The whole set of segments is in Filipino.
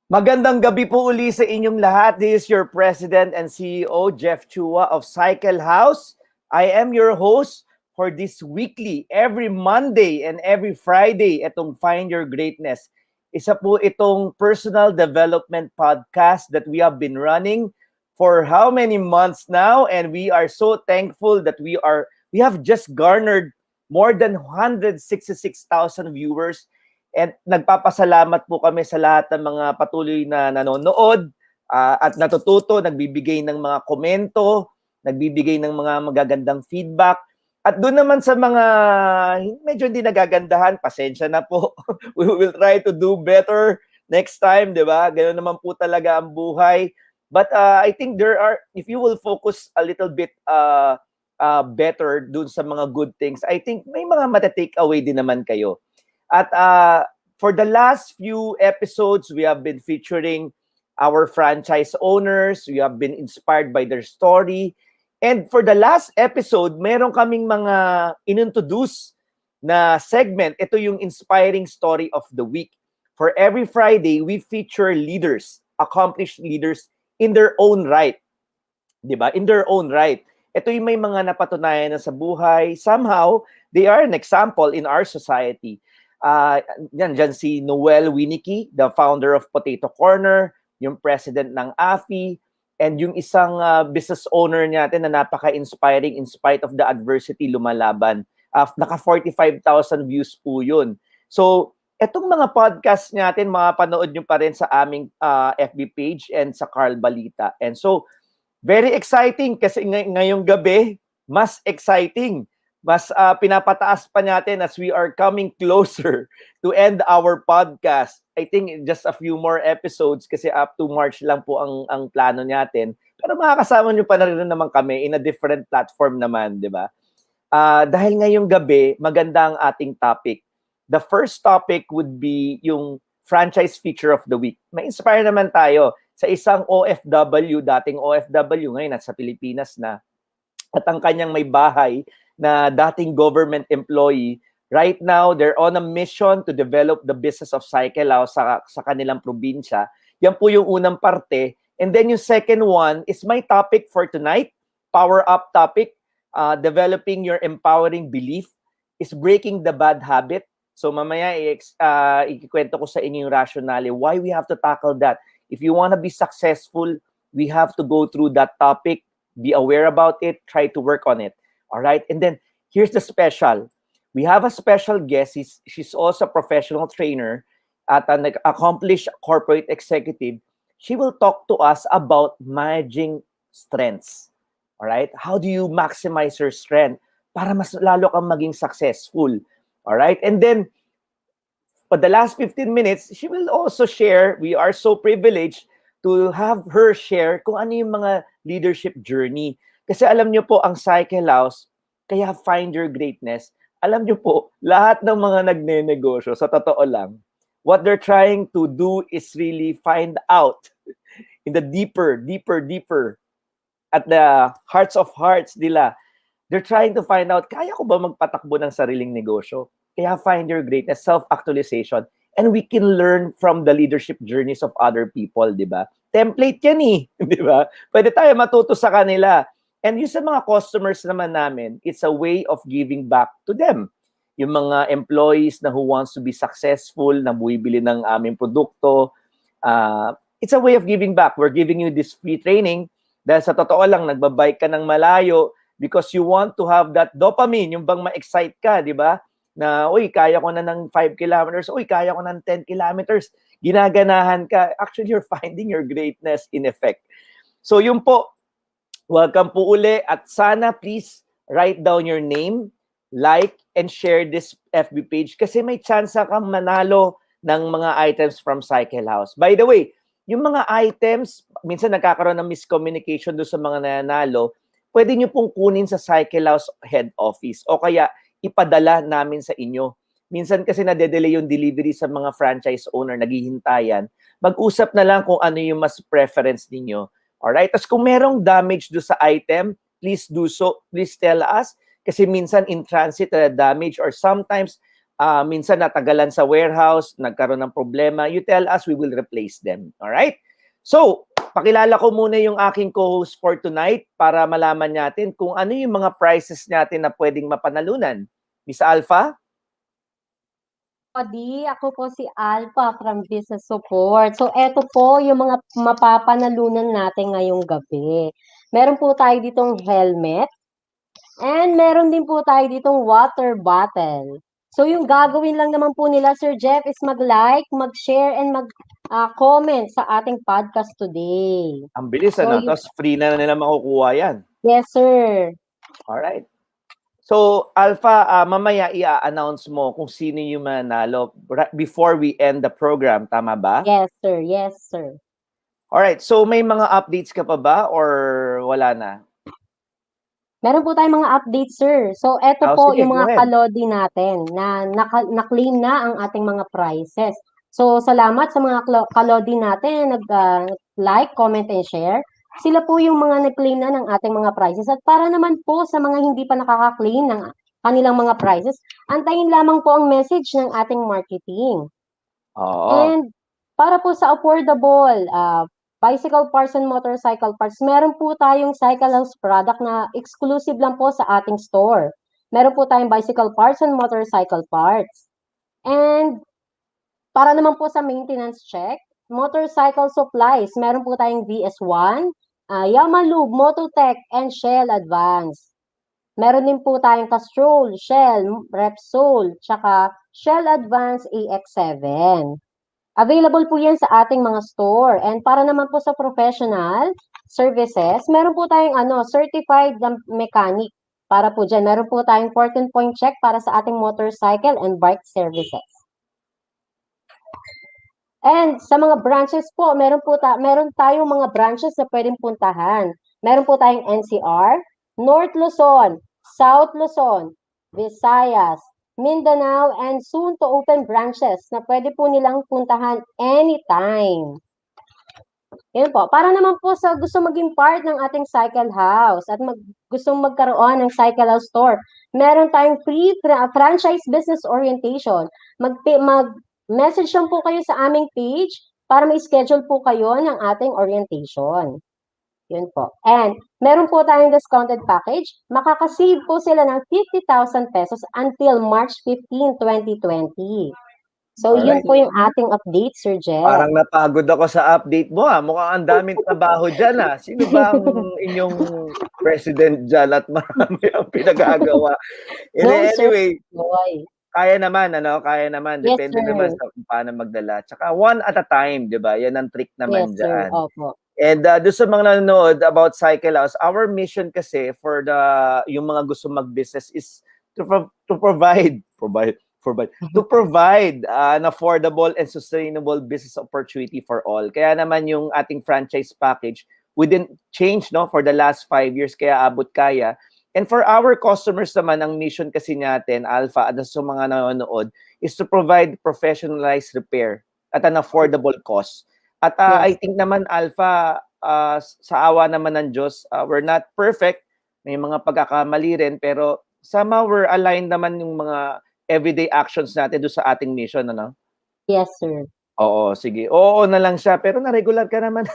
Magandang gabi po uli sa inyong lahat. This is your President and CEO, Jeff Chua of Cycle House. I am your host for this weekly, every Monday and every Friday, itong Find Your Greatness. Isa po itong personal development podcast that we have been running for how many months now, and we are so thankful that we have just garnered more than 166,000 viewers. And nagpapasalamat po kami sa lahat ng mga patuloy na nanonood at natututo, nagbibigay ng mga komento, nagbibigay ng mga magagandang feedback. At doon naman sa mga medyo hindi nagagandahan, pasensya na po. We will try to do better next time, di ba? Ganoon naman po talaga ang buhay. But I think if you will focus a little bit better dun sa mga good things, I think may mga matatake away din naman kayo. At for the last few episodes, we have been featuring our franchise owners. We have been inspired by their story. And for the last episode, meron kaming mga inintroduce na segment. Ito yung inspiring story of the week. For every Friday, we feature leaders, accomplished leaders in their own right. Diba? In their own right. Ito yung may mga napatunayan na sa buhay. Somehow, they are an example in our society. Dyan si Noel Winicky, the founder of Potato Corner, yung president ng AFI, and yung isang business owner natin na napaka-inspiring in spite of the adversity lumalaban. Naka 45,000 views po yun. So, etong mga podcast natin, mapanood nyo pa rin sa aming FB page and sa Carl Balita. And so, very exciting kasi ngayong gabi, mas exciting. Mas pinapataas pa natin as we are coming closer to end our podcast. I think just a few more episodes kasi up to March lang po ang plano natin. Pero makakasama nyo pa na rin naman kami in a different platform naman, di ba? Dahil ngayong gabi, maganda ang ating topic. The first topic would be yung franchise feature of the week. May-inspire naman tayo sa isang OFW, dating OFW, ngayon nasa Pilipinas na. At ang kanyang may bahay na dating government employee, right now, they're on a mission to develop the business of Cycle House sa kanilang probinsya. Yan po yung unang parte. And then yung second one is my topic for tonight, power up topic, developing your empowering belief is breaking the bad habit. So mamaya ikikwento ko sa inyo yung rationale why we have to tackle that. If you want to be successful, we have to go through that topic, be aware about it, try to work on it. All right. And then here's the special. We have a special guest. She's also a professional trainer at an accomplished corporate executive. She will talk to us about managing strengths. All right. How do you maximize your strength para mas lalo kang maging successful? All right. And then for the last 15 minutes, she will also share. We are so privileged to have her share kung ano yung mga leadership journey. Kasi alam nyo po, ang Cycle House, kaya Find Your Greatness, alam nyo po, lahat ng mga nagne-negosyo, sa totoo lang, what they're trying to do is really find out in the deeper, at the hearts of hearts nila. They're trying to find out, kaya ko ba magpatakbo ng sariling negosyo? Kaya Find Your Greatness, self-actualization. And we can learn from the leadership journeys of other people, di ba? Template yan eh, di ba? Pwede tayo matuto sa kanila. And yung sa mga customers naman namin, it's a way of giving back to them. Yung mga employees na who wants to be successful, na buibili ng aming produkto, it's a way of giving back. We're giving you this free training dahil sa totoo lang, nagbabike ka ng malayo because you want to have that dopamine, yung bang ma-excite ka, di ba? Na, uy, kaya ko na ng 5 kilometers, uy, kaya ko ng 10 kilometers. Ginaganahan ka. Actually, you're finding your greatness in effect. So yun po, welcome po uli at sana please write down your name, like, and share this FB page kasi may chance kang manalo ng mga items from Cycle House. By the way, yung mga items, minsan nagkakaroon ng miscommunication doon sa mga nanalo, pwede nyo pong kunin sa Cycle House head office o kaya ipadala namin sa inyo. Minsan kasi nade-delay yung delivery sa mga franchise owner, naghihintayan. Mag-usap na lang kung ano yung mas preference ninyo. Alright? Tapos kung merong damage do sa item, please do so. Please tell us. Kasi minsan in transit, damage or sometimes minsan natagalan sa warehouse, nagkaroon ng problema, you tell us, we will replace them. Alright? So, pakilala ko muna yung aking co-host for tonight para malaman natin kung ano yung mga prizes natin na pwedeng mapanalunan. Miss Alpha? Ako po si Alpha from Business Support. So, eto po yung mga mapapanalunan natin ngayong gabi. Meron po tayo ditong helmet and meron din po tayo ditong water bottle. So, yung gagawin lang naman po nila, Sir Jeff, is mag-like, mag-share, and mag-comment sa ating podcast today. Ang bilis, So, Tapos free na nila makukuha yan. Yes, sir. Alright. So, Alpha, mamaya i-announce mo kung sino yung manalo before we end the program. Tama ba? Yes, sir. Yes, sir. Alright. So, may mga updates ka pa ba or wala na? Meron po tayong mga updates, sir. So, eto po sige, yung go mga ahead. kalodi natin na na-claim na ang ating mga prizes. So, salamat sa mga kalodi natin nag-like, comment, and share. Sila po yung mga nag-claim na ng ating mga prizes. At para naman po sa mga hindi pa nakaka-claim ng kanilang mga prizes, antayin lamang po ang message ng ating marketing. Oo. And para po sa affordable bicycle parts and motorcycle parts, meron po tayong Cycle House product na exclusive lang po sa ating store. Meron po tayong bicycle parts and motorcycle parts. And para naman po sa maintenance check, motorcycle supplies, meron po tayong VS1, Yamalube, Mototech, and Shell Advance. Meron din po tayong Castrol, Shell, Repsol, tsaka Shell Advance AX7. Available po yan sa ating mga store. And para naman po sa professional services, meron po tayong certified mechanic. Para po dyan, meron po tayong 14-point check para sa ating motorcycle and bike services. And sa mga branches po, meron tayong mga branches na pwedeng puntahan. Meron po tayong NCR, North Luzon, South Luzon, Visayas, Mindanao, and soon to open branches na pwede po nilang puntahan anytime. Yun po. Para naman po sa gusto maging part ng ating Cycle House at gustong magkaroon ng Cycle House store, meron tayong free franchise business orientation. Mag-message lang po kayo sa aming page para ma-schedule po kayo ng ating orientation. Yun po. And meron po tayong discounted package. Makaka-save po sila ng 50,000 pesos until March 15, 2020. So, Alright. yun po yung ating update, Sir Jeff. Parang napagod ako sa update mo. Mukhang ang daming trabaho dyan. Sino ba ang inyong president dyan at marami ang pinagagawa? Anyway, kaya naman, Kaya naman. Yes, Depende sir. naman sa kung paano magdala. Tsaka one at a time, di ba? Yan ang trick naman Yes, sir. dyan. Opo. And doon sa mga nanonood about Cycle House, our mission kasi for yung mga gusto mag-business is to provide an affordable and sustainable business opportunity for all. Kaya naman yung ating franchise package, we didn't change for the last 5 years, kaya abot kaya. And for our customers naman, ang mission kasi natin, Alpha, at sa mga nanonood, is to provide professionalized repair at an affordable cost. At I think naman, Alpha, sa awa naman ng Diyos, we're not perfect. May mga pagkakamali rin, pero somehow we're aligned naman yung mga everyday actions natin doon sa ating mission, ano? Yes, sir. Oo, sige. Oo na lang siya, pero na-regular ka naman.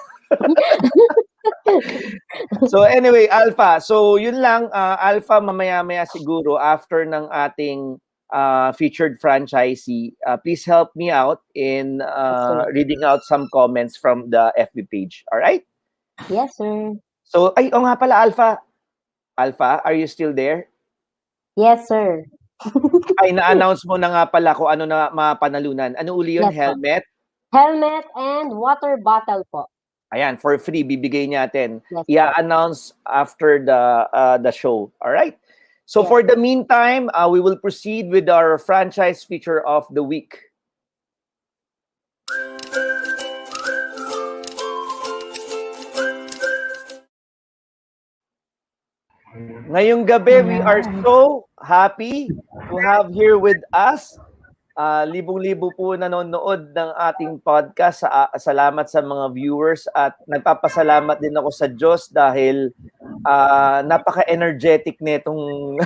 So anyway, Alpha, so yun lang, Alpha, mamaya-maya siguro after ng ating featured franchisee, please help me out in reading out some comments from the FB page. All right? Yes, sir. So, nga pala, Alpha. Alpha, are you still there? Yes, sir. Na-announce mo na nga pala kung ano na mapanalunan. Ano uli yun? Yes, Helmet? Helmet and water bottle po. Ayan, for free, bibigay natin. Yes, I-announce after the show. All right? So for the meantime, we will proceed with our franchise feature of the week. Ngayong gabi, we are so happy to have here with us. Libong-libo po nanonood ng ating podcast. Salamat sa mga viewers at nagpapasalamat din ako sa Diyos dahil napaka-energetic nitong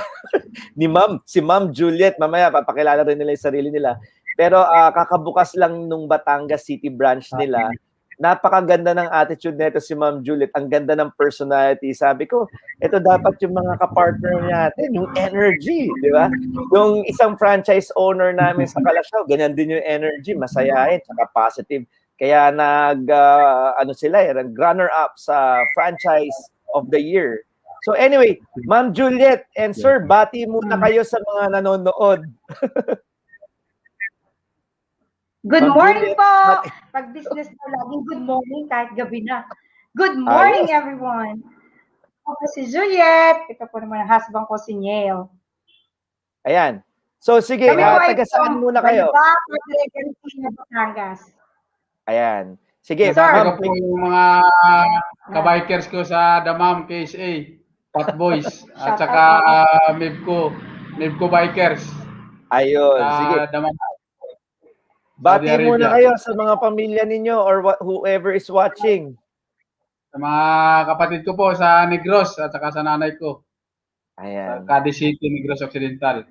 si Ma'am Juliet. Mamaya papakilala rin nila yung sarili nila. Pero kakabukas lang nung Batangas City branch nila. Napakaganda ng attitude nito si Ma'am Juliet. Ang ganda ng personality. Sabi ko, ito dapat yung mga kapartner natin, yung energy, di ba? Yung isang franchise owner namin sa Kalasyaw, ganyan din yung energy, masayahin, saka positive. Kaya sila, runner-up sa franchise of the year. So anyway, Ma'am Juliet and Sir, bati muna kayo sa mga nanonood. Good Ma'am morning Juliet, po! Pag business po, laging good morning kahit gabi na. Good morning, everyone! Ako si Juliet. Ito po naman ang husband ko, si Niel. Ayan. So sige, taga saan muna kayo? Batangas. Ayan. Sige, Ma'am. Po yung mga kabikers ko sa Damam, KSA, Pat Boys, at saka Mevco Bikers. Ayun, sige. Damam. Bati muna kayo sa mga pamilya ninyo or whoever is watching. Sa mga kapatid ko po sa Negros at saka sa nanay ko. Ayan. Cadiz City, Negros Occidental.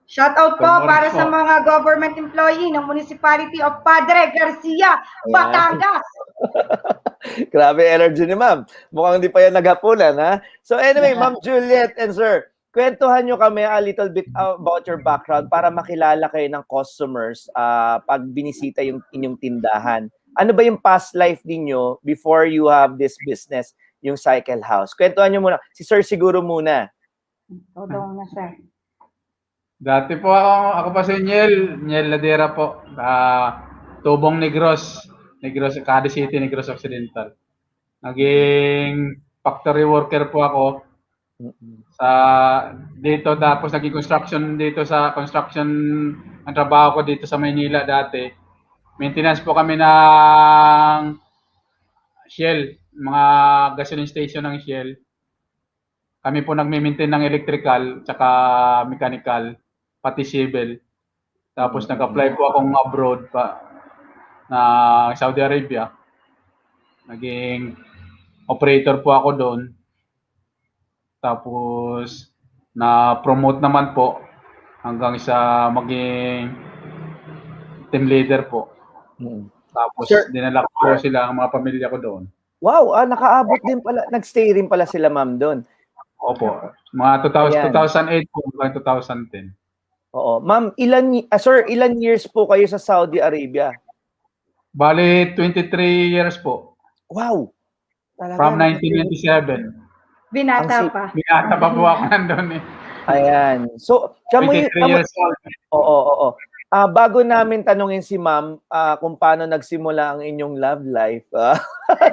Shout out po para sa mga government employee ng Municipality of Padre Garcia, Batangas. Grabe energy ni Ma'am. Mukhang hindi pa yan naghapunan, ha? So anyway, Ma'am Juliet and Sir, kwentuhan nyo kami a little bit about your background para makilala kayo ng customers pag binisita yung inyong tindahan. Ano ba yung past life ninyo before you have this business, yung Cycle House? Kwentuhan nyo muna. Si Sir siguro muna. Todo na, sir. Dati po ako pa si Niel Ladera po. Tubong Negros, Cadiz City, Negros Occidental. Naging factory worker po ako sa dito, tapos naging construction dito sa construction ang trabaho ko dito sa Maynila dati. Maintenance po kami ng Shell, mga gasoline station ng Shell. Kami po nagme-maintain ng electrical tsaka mechanical, pati civil. Tapos nag-apply po akong abroad pa na Saudi Arabia. Naging operator po ako doon. Tapos na-promote naman po hanggang sa maging team leader po. Tapos dinala ko sila ang mga pamilya ko doon. Wow, nakaabot din pala, nagstay rin pala sila ma'am doon. Opo, mga 2008 po hanggang 2010. Oo. Ma'am, Sir, ilan years po kayo sa Saudi Arabia? Bali, 23 years po. Wow! Talaga, from 1997. Binata pa. Binata pa po ako nandun eh. Ayan. So, 23 years old. Oo. Bago namin tanungin si ma'am kung paano nagsimula ang inyong love life,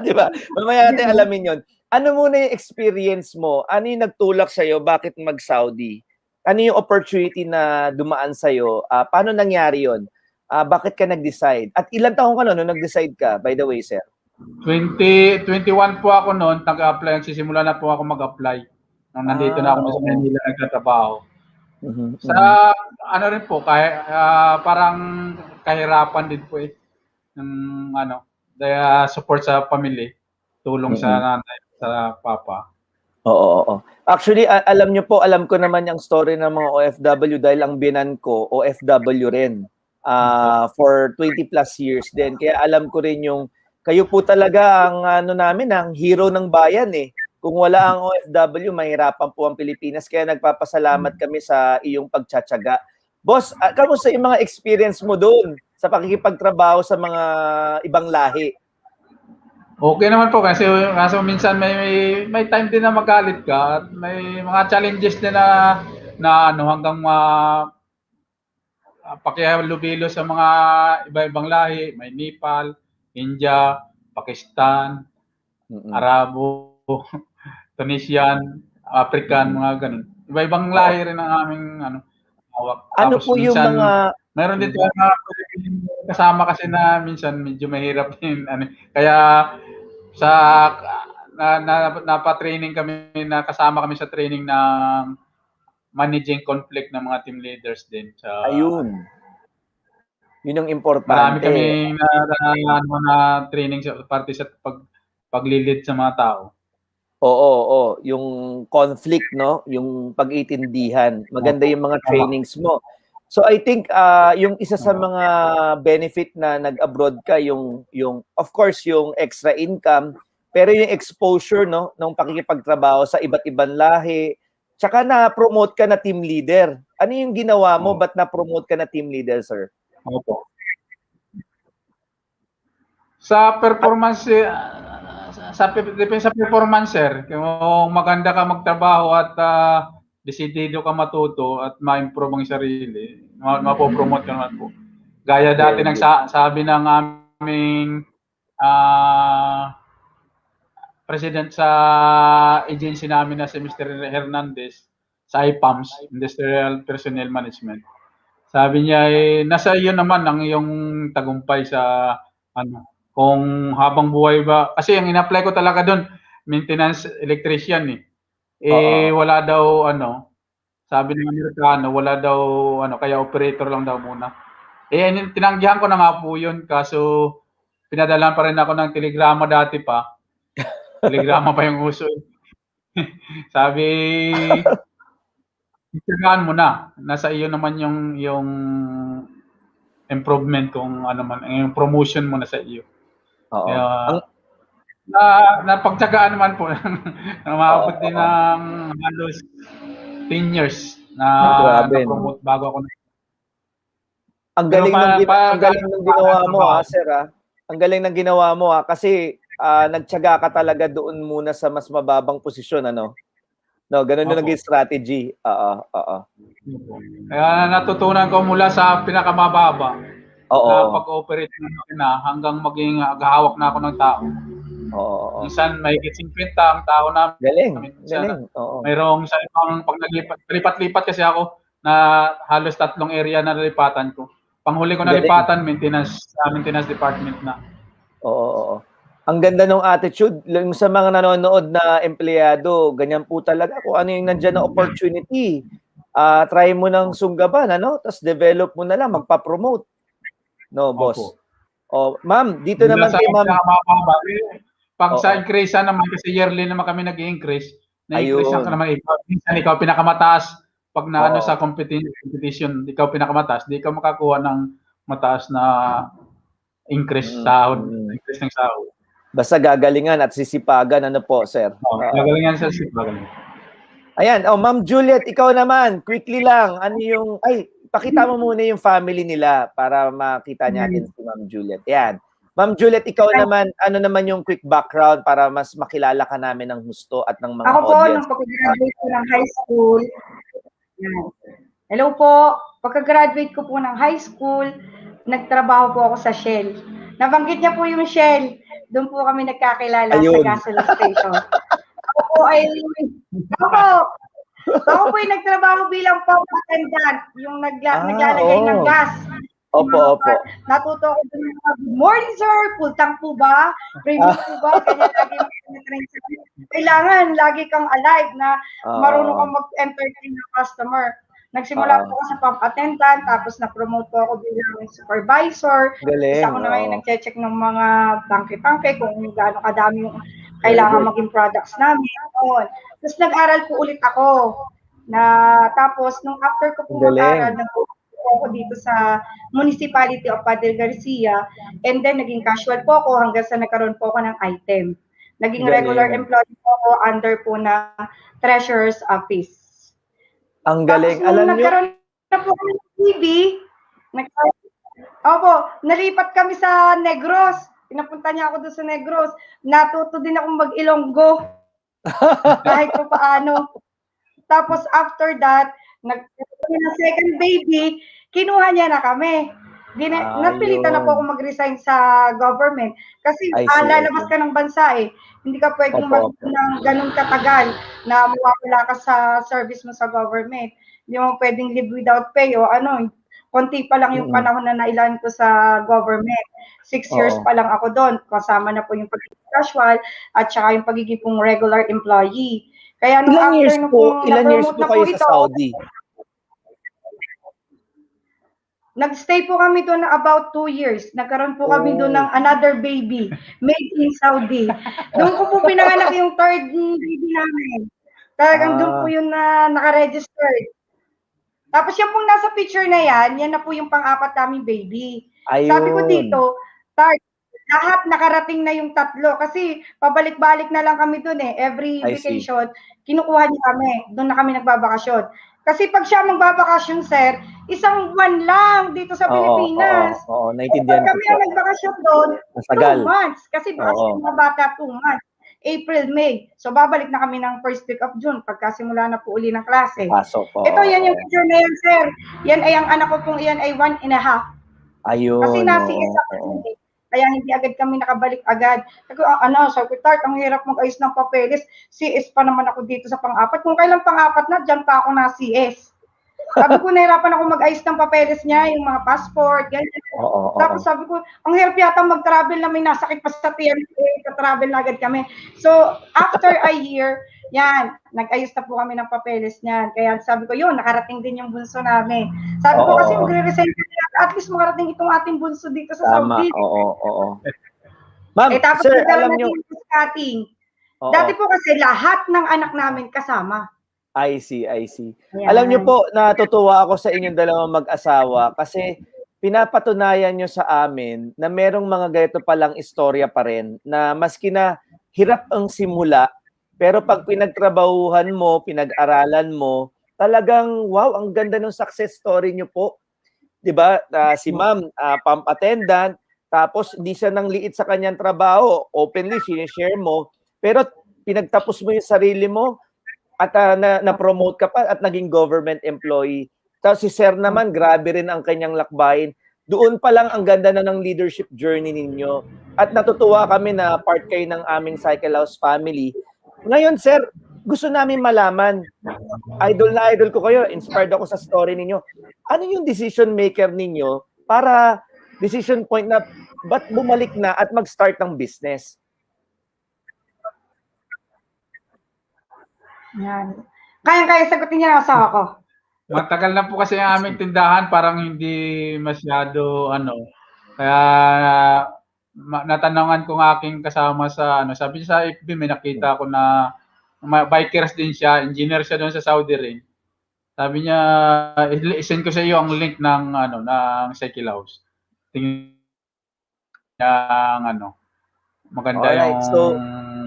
di ba? Mamaya natin alamin yon. Ano muna yung experience mo? Ano yung nagtulak sa'yo? Bakit mag-Saudi? Ano yung opportunity na dumaan sa'yo? Paano nangyari yon? Bakit ka nag-decide? At ilang taon ka nung nag-decide ka, by the way, sir? 21 po ako noon, nag-apply, nagsisimula na po ako mag-apply. Nung nandito na ako sa Manila nagtatrabaho. Sa ano rin po, parang kahirapan din po eh. Ng support sa family, tulong sa nanay, sa papa. Oo. Actually, alam ko naman yung story ng mga OFW dahil ang binan ko, OFW rin. For 20 plus years din. Kaya alam ko rin yung kayo po talaga ang ang hero ng bayan eh. Kung wala ang OFW, mahirapan po ang Pilipinas. Kaya nagpapasalamat kami sa iyong pagtsatsaga. Boss, kamusta yung mga experience mo doon sa pakikipagtrabaho sa mga ibang lahi? Okay naman po kasi minsan may time din na magalit ka at may mga challenges din na hanggang pakihalubilo sa mga iba-ibang lahi, may Nepal, India, Pakistan, Arabo, Tunisian, African, mga ganun. Iba-ibang lahi rin ang aming hawak. Ano tapos po yung minsan, mga meron din mga kasama kasi na minsan medyo mahirap din kaya sa napa-training kami, na kasama kami sa training ng managing conflict ng mga team leaders din sa ayun. Yun ang importante. Marami kami na training sa parte sa paglilid sa mga tao. Oo. Yung conflict, no? Yung pag-iintindihan. Maganda yung mga trainings mo. So I think yung isa sa mga benefit na nag-abroad ka, yung of course yung extra income, pero yung exposure, no, ng pakikipagtrabaho sa iba't ibang lahi, tsaka na-promote ka na team leader. Ano yung ginawa mo? Ba't na-promote ka na team leader, sir? Opo. Sa performance, depende sa performance, sir. Kung maganda ka magtrabaho at desidido ka matuto at ma-improve ang sarili, mapopromote ka naman po. Gaya dati ng sabi ng aming president sa agency namin na si Mr. Hernandez sa IPAMS, Industrial Personnel Management. Sabi niya, nasa iyo naman ang iyong tagumpay sa kung habang buhay ba, kasi ang in-apply ko talaga doon, maintenance electrician wala daw sabi ng Amerikano, wala daw kaya operator lang daw muna. Tinanggihan ko na nga po yun, kaso pinadalan pa rin ako ng telegrama dati pa. Telegrama pa yung uso. Sabi, itigaan mo na. Nasa iyo naman yung improvement kung yung promotion mo na sa iyo. Napagtsagaan naman po. Umabot din ng halos 10 years na promote bago ako. Ang galing ng ginawa mo, sir. Ang galing ng ginawa mo, kasi nagtiyaga ka talaga doon muna sa mas mababang posisyon, ano? No, ganun yung naging strategy. Kaya natutunan ko mula sa pinakamababa na pag-operate ng makina hanggang maging hawak na ako ng tao. Minsan may 50 ang tao na galing. Mayroong sa ibang pag lipat-lipat kasi ako na halos 3 area na nalipatan ko. Panghuli ko nalipatan, maintenance department na. Oo. Ang ganda ng attitude yung sa mga nanonood na empleyado, ganyan po talaga kung ano yung nandiyan na opportunity. Try mo ng sunggaban, tapos develop mo na lang, magpa-promote. No, boss. Ma'am, dito naman kay ma'am. Pag sa increase naman, kasi yearly naman kami nag-i-increase, na-increase ka naman ikaw. Minsan ikaw pinakamataas pag sa competition, ikaw pinakamataas, di ka makakuha ng mataas na increase increase ng sahod. Basta gagalingan at sisipagan, po, sir? Gagalingan sa sisipagan. Ayan, Ma'am Juliet, ikaw naman, quickly lang, pakita mo muna yung family nila para makita natin si Ma'am Juliet. Ayan. Ma'am Juliet, ikaw naman, ano naman yung quick background para mas makilala ka namin ng gusto at ng mga audience? Ako po, audience. nung pagka-graduate ko ng high school, hello po, pagka-graduate ko po ng high school, nagtrabaho po ako sa Shell. Nabanggit niya po yung Shell. Doon po kami nagkakilala sa gasoline station. Ako po ay nagtrabaho bilang pump attendant, yung naglalagay ng gas. Opo. Natuto ako doon ng good morning sir, full tank po ba? Premium po ba? Kanya lagi kailangan lagi kang alive na marunong kang mag-entertain ng customer. Nagsimula po ako sa pump attendant, tapos na-promote po ako bilang supervisor. Galing. Ako na ngayon nag-check ng mga tangke-tangke kung gaano kadami yung kailangan maging products namin. Tapos nag-aral po ulit ako. Tapos nung after ko po mag-aral, ako dito sa Municipality of Padre Garcia, and then naging casual po ako hanggang sa nagkaroon po ako ng item. Naging regular employee po ako under po na Treasurer's Office. Ang galing. Tapos nung nagkaroon na po kami ng TV, nalipat kami sa Negros. Pinapunta niya ako doon sa Negros. Natuto din akong mag-Ilonggo. Kahit pa paano. Tapos after that, nagkaroon na second baby, kinuha niya na kami. Napilitan na po ako mag-resign sa government. Kasi lalabas ka ng bansa Hindi ka pwedeng ng ganun katagal na mawawala ka sa service mo sa government. Hindi mo pwedeng live without pay konti pa lang yung panahon na nailan ko sa government. 6 years pa lang ako doon. Kasama na po yung pagiging casual at saka yung pagiging pong regular employee. Kaya nung ilan years po kayo sa Saudi? Nag-stay po kami doon na about 2 years. Nagkaroon po kami doon ng another baby made in Saudi. Doon ko po pinanganak yung third baby namin. Talagang doon po yun na naka-register. Tapos yung pong nasa picture na yan na po yung pang-apat naming baby. Sabi ko Ayun. dito, Tart, lahat nakarating na yung tatlo kasi pabalik-balik na lang kami doon eh. Every I see. vacation, kinukuha niya kami. Doon na kami nagbabakasyon. Kasi pag siya magbabakasyon, sir, isang buwan lang dito sa Pilipinas. Oo, Pag naintindihan ko kami po. ang nagbakasyon doon, Masagal. 2 months. Kasi bakasyon Oo. ng mga bata, 2 months. April, May. So, babalik na kami ng first week of June pagkasimula na po uli ng klase. Pasok. Oo. Ito, yan yung picture na yan, sir. Yan ay ang anak ko pong iyan ay 1 and a half. Ayun. Kasi nasi oo, isa oo. kaya hindi agad kami nakabalik agad. Sabi ko, sabi ko, Tart, ang hirap mag-ayos ng papeles. CS pa naman ako dito sa pang-apat. Kung kailan pang-apat na, dyan pa ako na CS. Sabi ko, nahirapan ako mag-ayos ng papeles niya, yung mga passport, ganyan. Oo. Tapos sabi ko, ang hirap yata mag-travel na may nasakit pa sa TNA, ka-travel na agad kami. So, after a year, yan, nag-ayos na po kami ng papeles niyan. Kaya sabi ko, yun, nakarating din yung bunso namin. Sabi ko, kasi magre-resign ka, at least makarating itong ating bunso dito sa Tama. Saudi. Oo. Ma'am, Tapos sir, nagkaroon alam na nyo. din yung cutting. Oo. Dati po kasi lahat ng anak namin kasama. I see. Ayan. Alam niyo po, natutuwa ako sa inyong dalawang mag-asawa kasi pinapatunayan niyo sa amin na merong mga ganito palang istorya pa rin na maski na hirap ang simula, pero pag pinagtrabahuhan mo, pinag-aralan mo, talagang wow, ang ganda ng success story niyo po. 'Di ba? Si Ma'am, pump attendant, tapos hindi siya nang liit sa kanyang trabaho, openly sinishare mo, pero pinagtapos mo yung sarili mo at na-promote ka pa at naging government employee. Tapos si Sir naman, grabe rin ang kanyang lakbayin. Doon pa lang ang ganda na ng leadership journey ninyo. At natutuwa kami na part kayo ng aming Cycle House family. Ngayon, Sir, gusto namin malaman, idol na idol ko kayo, inspired ako sa story ninyo. Ano yung decision maker ninyo para decision point na ba't bumalik na at mag-start ng business? Yan. Kaya sagutin niya ang asawa ko. Matagal na po kasi ang aming tindahan, parang hindi masyado Kaya natanungan ko ng aking kasama sa sabi niya sa FB, may nakita ko na bikers din siya, engineer siya doon sa Saudi rin. Sabi niya, i-send ko sa iyo ang link ng ng Cycle House. Tingnan niya maganda Alright, yung so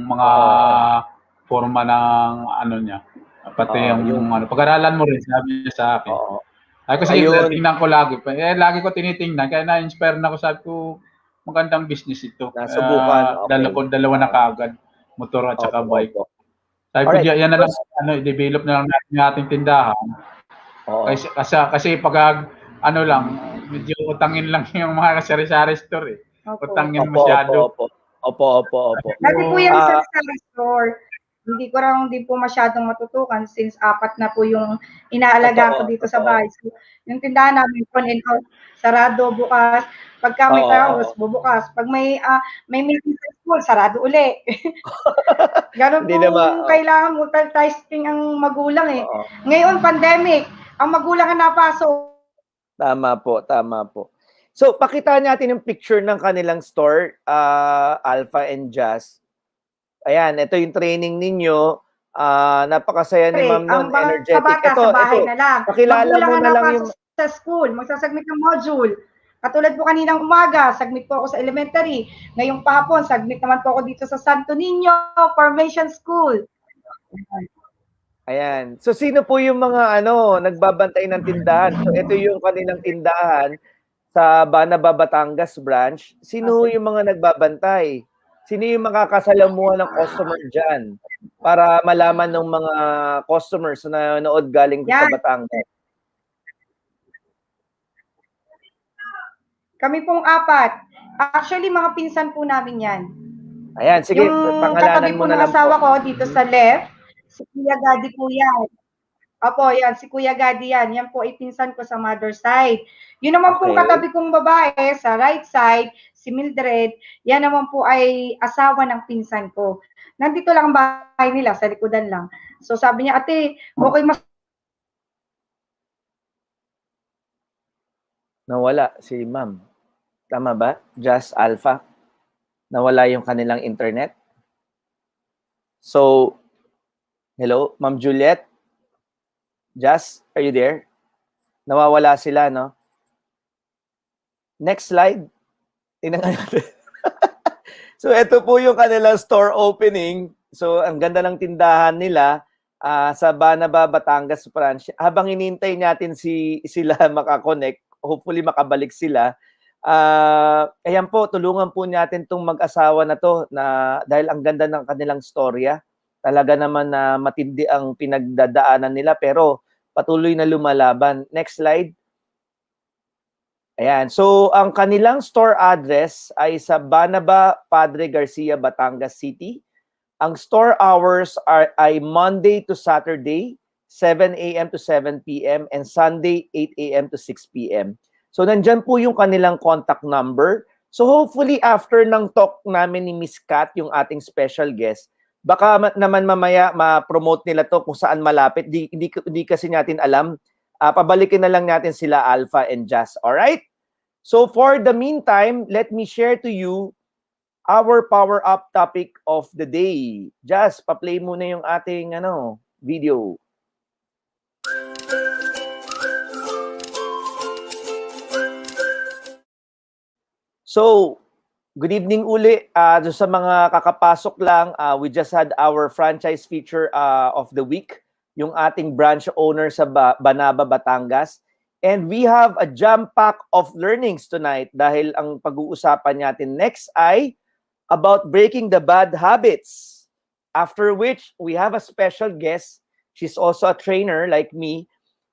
mga forma ng niya. Pati yung pag-aralan mo rin, sabi niya sa akin. Ay kasi tingnan ko lagi. Lagi ko tinitingnan, kaya na-inspire na ako, sabi ko, magandang business ito. Nasubukan, okay. Dalawa na kaagad, motor at saka bike. Sabi ko, Alright. yan na lang, i-develop na lang natin yung ating tindahan. Kasi pag medyo utangin lang yung mga sari-sari store eh. Utangin masyado. Opo. Dati po yan sa store. Hindi ko raw din po masyadong matutukan since 4 na po yung inaalagaan ko dito sa bahay. So, yung tindahan namin, on and out, sarado bukas. Pagka may tarawas, bubukas. Pag may meeting sa school, sarado uli. Ganun po kailangan multitasking ang magulang eh. Ngayon, pandemic, ang magulang ang napasok. Tama po. So, pakita natin yung picture ng kanilang store, Alpha and Jazz. Ayan, ito yung training ninyo. Napakasaya ni Ma'am nun, energetic. Ito, na lang. Pakilala mo na lang yung sa school, magsasubmit ng module. Katulad po kaninang umaga, submit po ako sa elementary. Ngayong pahapon, submit naman po ako dito sa Santo Niño Formation School. Ayan. So, sino po yung mga nagbabantay ng tindahan? So, ito yung kanilang tindahan sa Banaba, Batangas branch. Sino yung mga nagbabantay? Sino yung makakasalamuha ng customer dyan para malaman ng mga customers na nanood galing sa Batangas? Kami pong 4. Actually, mga pinsan po namin yan. Ayan, sige, pangalanan mo na lang po. Yung katabi po ng asawa ko dito sa left, si Kuya Gadi po yan. Opo, yan, si Kuya Gadi yan. Yan po ay pinsan ko sa mother side. Yun naman pong katabi kong babae sa right side, si Mildred, yan naman po ay asawa ng pinsan ko. Nandito lang ang bahay nila, sa likodan lang. So sabi niya, ate, okay mas... Nawala si Ma'am. Tama ba? Just Alpha? Nawala yung kanilang internet? So, Hello, Ma'am Juliet? Jazz, are you there? Nawawala sila, no? Next slide. Tingnan nga natin. So, ito po yung kanilang store opening. So, ang ganda ng tindahan nila sa Banaba, Batangas branch. Habang inintay natin sila makakonect, hopefully makabalik sila. Ayan po, tulungan po natin itong mag-asawa na to na dahil ang ganda ng kanilang storya. Talaga naman na matindi ang pinagdadaanan nila pero patuloy na lumalaban. Next slide. Ayan. So, ang kanilang store address ay sa Banaba, Padre Garcia, Batangas City. Ang store hours ay Monday to Saturday, 7 a.m. to 7 p.m. and Sunday, 8 a.m. to 6 p.m. So, nandyan po yung kanilang contact number. So, hopefully, after ng talk namin ni Miss Kat, yung ating special guest, baka naman mamaya ma-promote nila to kung saan malapit. Hindi kasi natin alam. Pabalikin na lang natin sila Alpha and Jazz. Alright? So for the meantime, let me share to you our power-up topic of the day. Jazz, pa-play muna yung ating video. So, good evening uli. Sa mga kakapasok lang, we just had our franchise feature of the week, yung ating branch owner sa Banaba, Batangas. And we have a jam-pack of learnings tonight dahil ang pag-uusapan natin next ay about breaking the bad habits. After which, we have a special guest. She's also a trainer like me.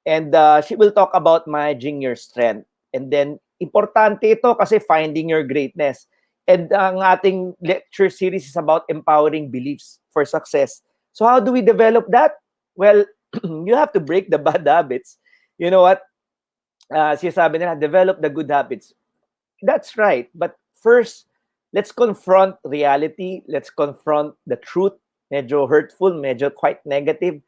And she will talk about managing your strength. And then, importante ito kasi finding your greatness. And ang ating lecture series is about empowering beliefs for success. So how do we develop that? Well, you have to break the bad habits. You know what? Sinasabi nila, develop the good habits. That's right. But first, let's confront reality. Let's confront the truth. Medyo hurtful, medyo quite negative.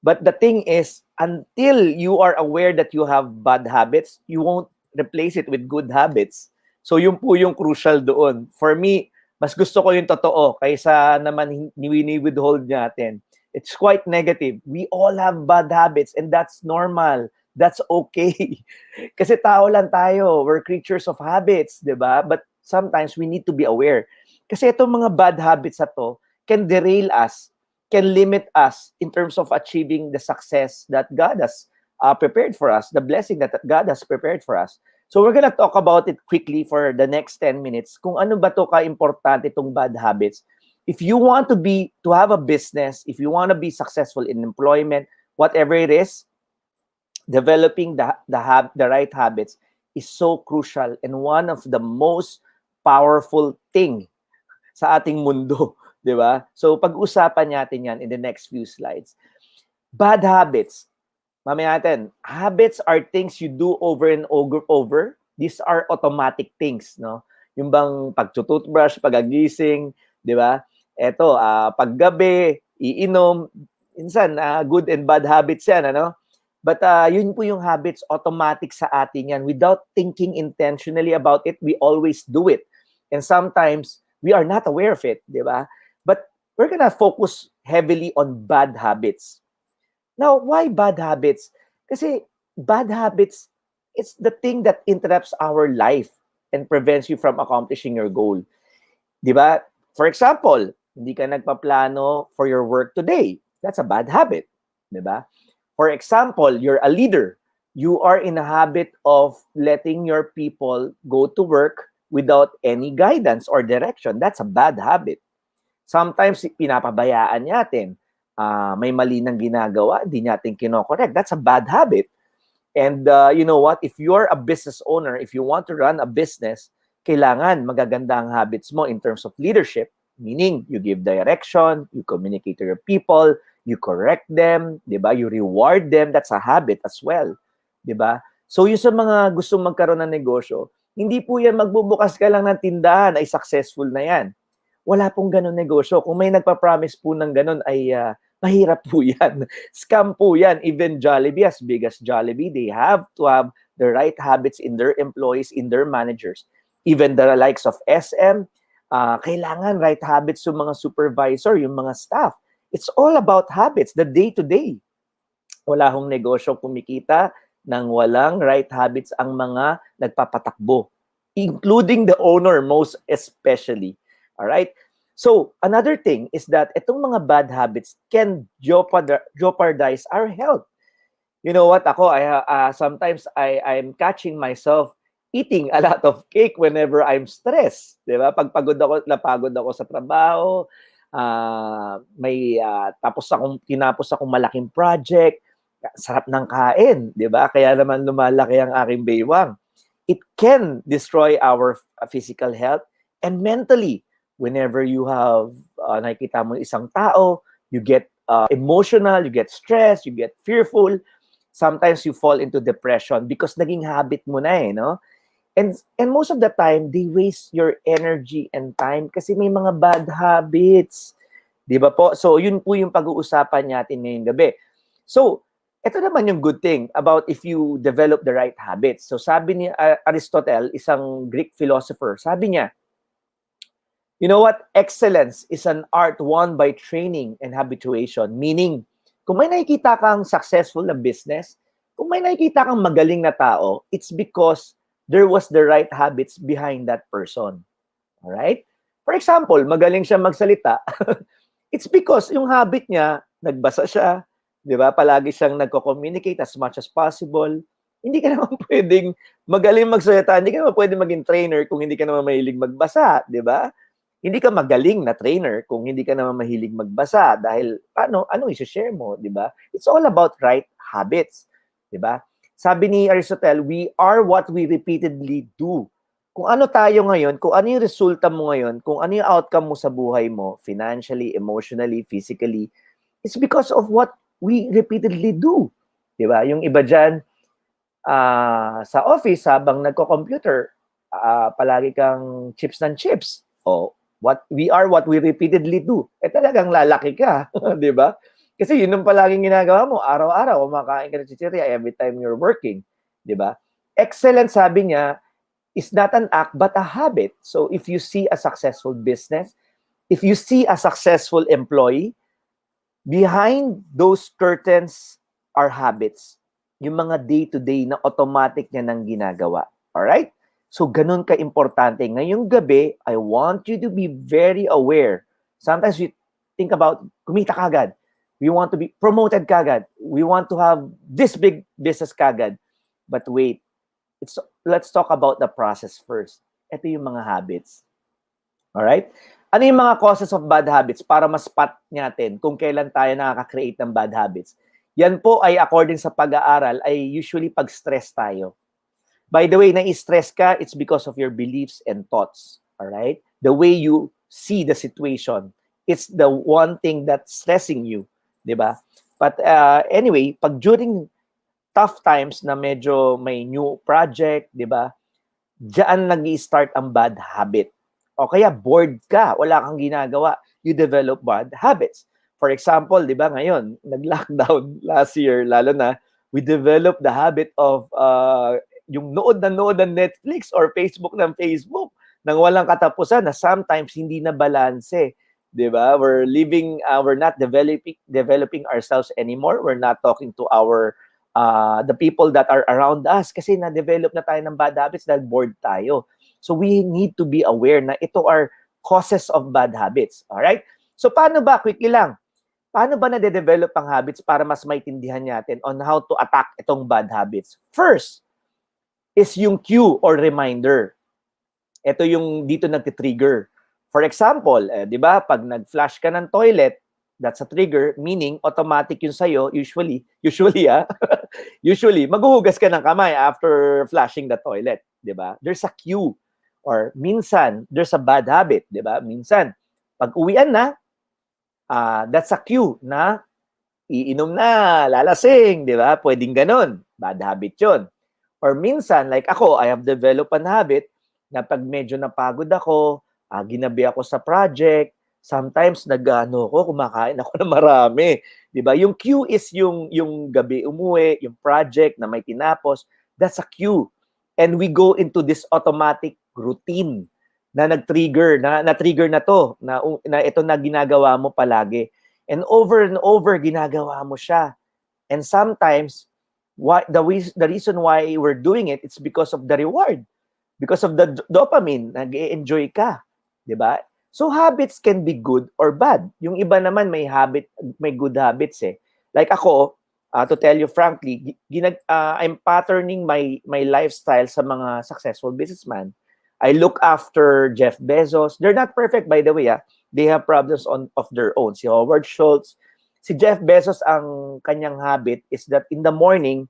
But the thing is, until you are aware that you have bad habits, you won't replace it with good habits. So yun po yung crucial doon. For me, mas gusto ko yung totoo kaysa naman withhold natin. It's quite negative. We all have bad habits and that's normal. That's okay. Kasi tao lang tayo. We're creatures of habits, di ba? But sometimes we need to be aware. Kasi itong mga bad habits na to can derail us, can limit us in terms of achieving the success that God has prepared for us, the blessing that God has prepared for us. So we're gonna talk about it quickly for the next 10 minutes. Kung ano ba to ka-importante itong bad habits. If you want to have a business, if you want to be successful in employment, whatever it is, developing the right habits is so crucial and one of the most powerful thing sa ating mundo, di ba? So pag-usapan natin yan in the next few slides. Bad habits. Mamaya natin, habits are things you do over and over. These are automatic things, no? Yung bang pag-toothbrush, pag-agising, di ba? Eto, paggabi, iinom, minsan, good and bad habits yan, ano? But yun po yung habits, automatic sa atin yan. Without thinking intentionally about it, we always do it. And sometimes, we are not aware of it, di ba? But we're gonna focus heavily on bad habits. Now, why bad habits? Kasi bad habits, it's the thing that interrupts our life and prevents you from accomplishing your goal. Di ba? For example, hindi ka nagpaplano for your work today. That's a bad habit. Di ba? For example, you're a leader. You are in a habit of letting your people go to work without any guidance or direction. That's a bad habit. Sometimes, pinapabayaan natin. May mali nang ginagawa, hindi natin kinokorek. That's a bad habit. And you know what? If you're a business owner, if you want to run a business, kailangan magaganda ang habits mo in terms of leadership. Meaning, you give direction, you communicate to your people, you correct them, di ba? You reward them. That's a habit as well. Di ba? So, yung sa mga gustong magkaroon ng negosyo, hindi po yan magbubukas ka lang ng tindahan ay successful na yan. Wala pong ganun negosyo. Kung may nagpa-promise po ng ganun ay mahirap po yan. Scam po yan. Even Jollibee, as big as Jollibee, they have to have the right habits in their employees, in their managers. Even the likes of SM, kailangan right habits yung mga supervisor, yung mga staff. It's all about habits, the day-to-day. Wala hong negosyo kumikita nang walang right habits ang mga nagpapatakbo, including the owner most especially. All right? So, another thing is that itong mga bad habits can jeopardize our health. You know what? Ako, sometimes I'm catching myself eating a lot of cake whenever I'm stressed. Di ba? Pag napagod ako sa trabaho, tinapos akong malaking project, sarap ng kain, di ba? Kaya naman lumalaki ang aking baywang. It can destroy our physical health and mentally. Whenever you have, nakikita mo isang tao, you get emotional, you get stressed, you get fearful. Sometimes you fall into depression because naging habit mo na no? And most of the time, they waste your energy and time kasi may mga bad habits. Di ba po? So, yun po yung pag-uusapan natin ngayong gabi. So, ito naman yung good thing about if you develop the right habits. So, sabi ni Aristotle, isang Greek philosopher, sabi niya, you know what? Excellence is an art won by training and habituation. Meaning, kung may nakikita kang successful na business, kung may nakikita kang magaling na tao, it's because there was the right habits behind that person. Alright? For example, magaling siya magsalita. It's because yung habit niya, nagbasa siya, di ba? Palagi siyang nagko-communicate as much as possible. Hindi ka naman pwedeng magaling magsalita, hindi ka naman pwedeng maging trainer kung hindi ka naman mahilig magbasa, di ba? Hindi ka magaling na trainer kung hindi ka naman mahilig magbasa dahil anong i-share mo, di ba? It's all about right habits, di ba? Sabi ni Aristotle, we are what we repeatedly do. Kung ano tayo ngayon, kung ano yung resulta mo ngayon, kung ano yung outcome mo sa buhay mo, financially, emotionally, physically, it's because of what we repeatedly do. Di ba? Yung iba dyan, sa office, habang nagko-computer, palagi kang chips ng chips. We are what we repeatedly do. Talagang lalaki ka, di ba? Kasi yun yung palaging ginagawa mo, araw-araw, kumakain ka ng chichirya every time you're working, di ba? Excellence, sabi niya, is not an act but a habit. So if you see a successful business, if you see a successful employee, behind those curtains are habits. Yung mga day-to-day na automatic niya nang ginagawa. Alright? So, ganun ka-importante. Ngayong gabi, I want you to be very aware. Sometimes we think about, kumita kagad. We want to be promoted kagad. We want to have this big business kagad. But wait, let's talk about the process first. Ito yung mga habits. Alright? Ano yung mga causes of bad habits para ma-spot natin kung kailan tayo nakaka-create ng bad habits? Yan po ay according sa pag-aaral ay usually pag stress tayo. By the way, na-stress ka, it's because of your beliefs and thoughts. All right? The way you see the situation. It's the one thing that's stressing you. Diba? But anyway, pag during tough times na medyo may new project, diba? Diyan nag-i-start ang bad habit. O kaya bored ka, wala kang ginagawa, you develop bad habits. For example, diba ngayon, nag-lockdown last year, lalo na, we developed the habit of yung nood ng Netflix or Facebook ng Facebook nang walang katapusan na sometimes hindi na balanse, 'di ba? We're not developing ourselves anymore. We're not talking to the people that are around us kasi na-develop na tayo ng bad habits dahil bored tayo. So we need to be aware na ito are causes of bad habits. All right? So paano ba, quickly lang, paano ba na-develop ang habits para mas maintindihan natin on how to attack itong bad habits? First, is yung cue or reminder. Ito yung dito nagti-trigger. For example, di ba, pag nag-flush ka ng toilet, that's a trigger, meaning automatic yun sa'yo, usually, maghuhugas ka ng kamay after flushing the toilet, di ba? There's a cue. Or minsan, there's a bad habit, di ba? Minsan, pag uwian na, that's a cue na iinom na, lalasing, di ba? Pwedeng ganun. Bad habit yun. Or minsan, like ako, I have developed an habit na pag medyo napagod ako, ginabi ako sa project, sometimes kumakain ako na marami. Diba? Yung cue is yung gabi umuwi, yung project na may tinapos, that's a cue. And we go into this automatic routine na nag-trigger, na-trigger na to, na ito na ginagawa mo palagi. And over, ginagawa mo siya. And sometimes, the reason why we're doing it, it's because of the reward. Because of the dopamine, nag-e-enjoy ka. Diba? So habits can be good or bad. Yung iba naman may good habits eh. Like ako, to tell you frankly, I'm patterning my lifestyle sa mga successful businessman. I look after Jeff Bezos. They're not perfect, by the way. They have problems of their own. Si Howard Schultz, si Jeff Bezos, ang kanyang habit is that in the morning,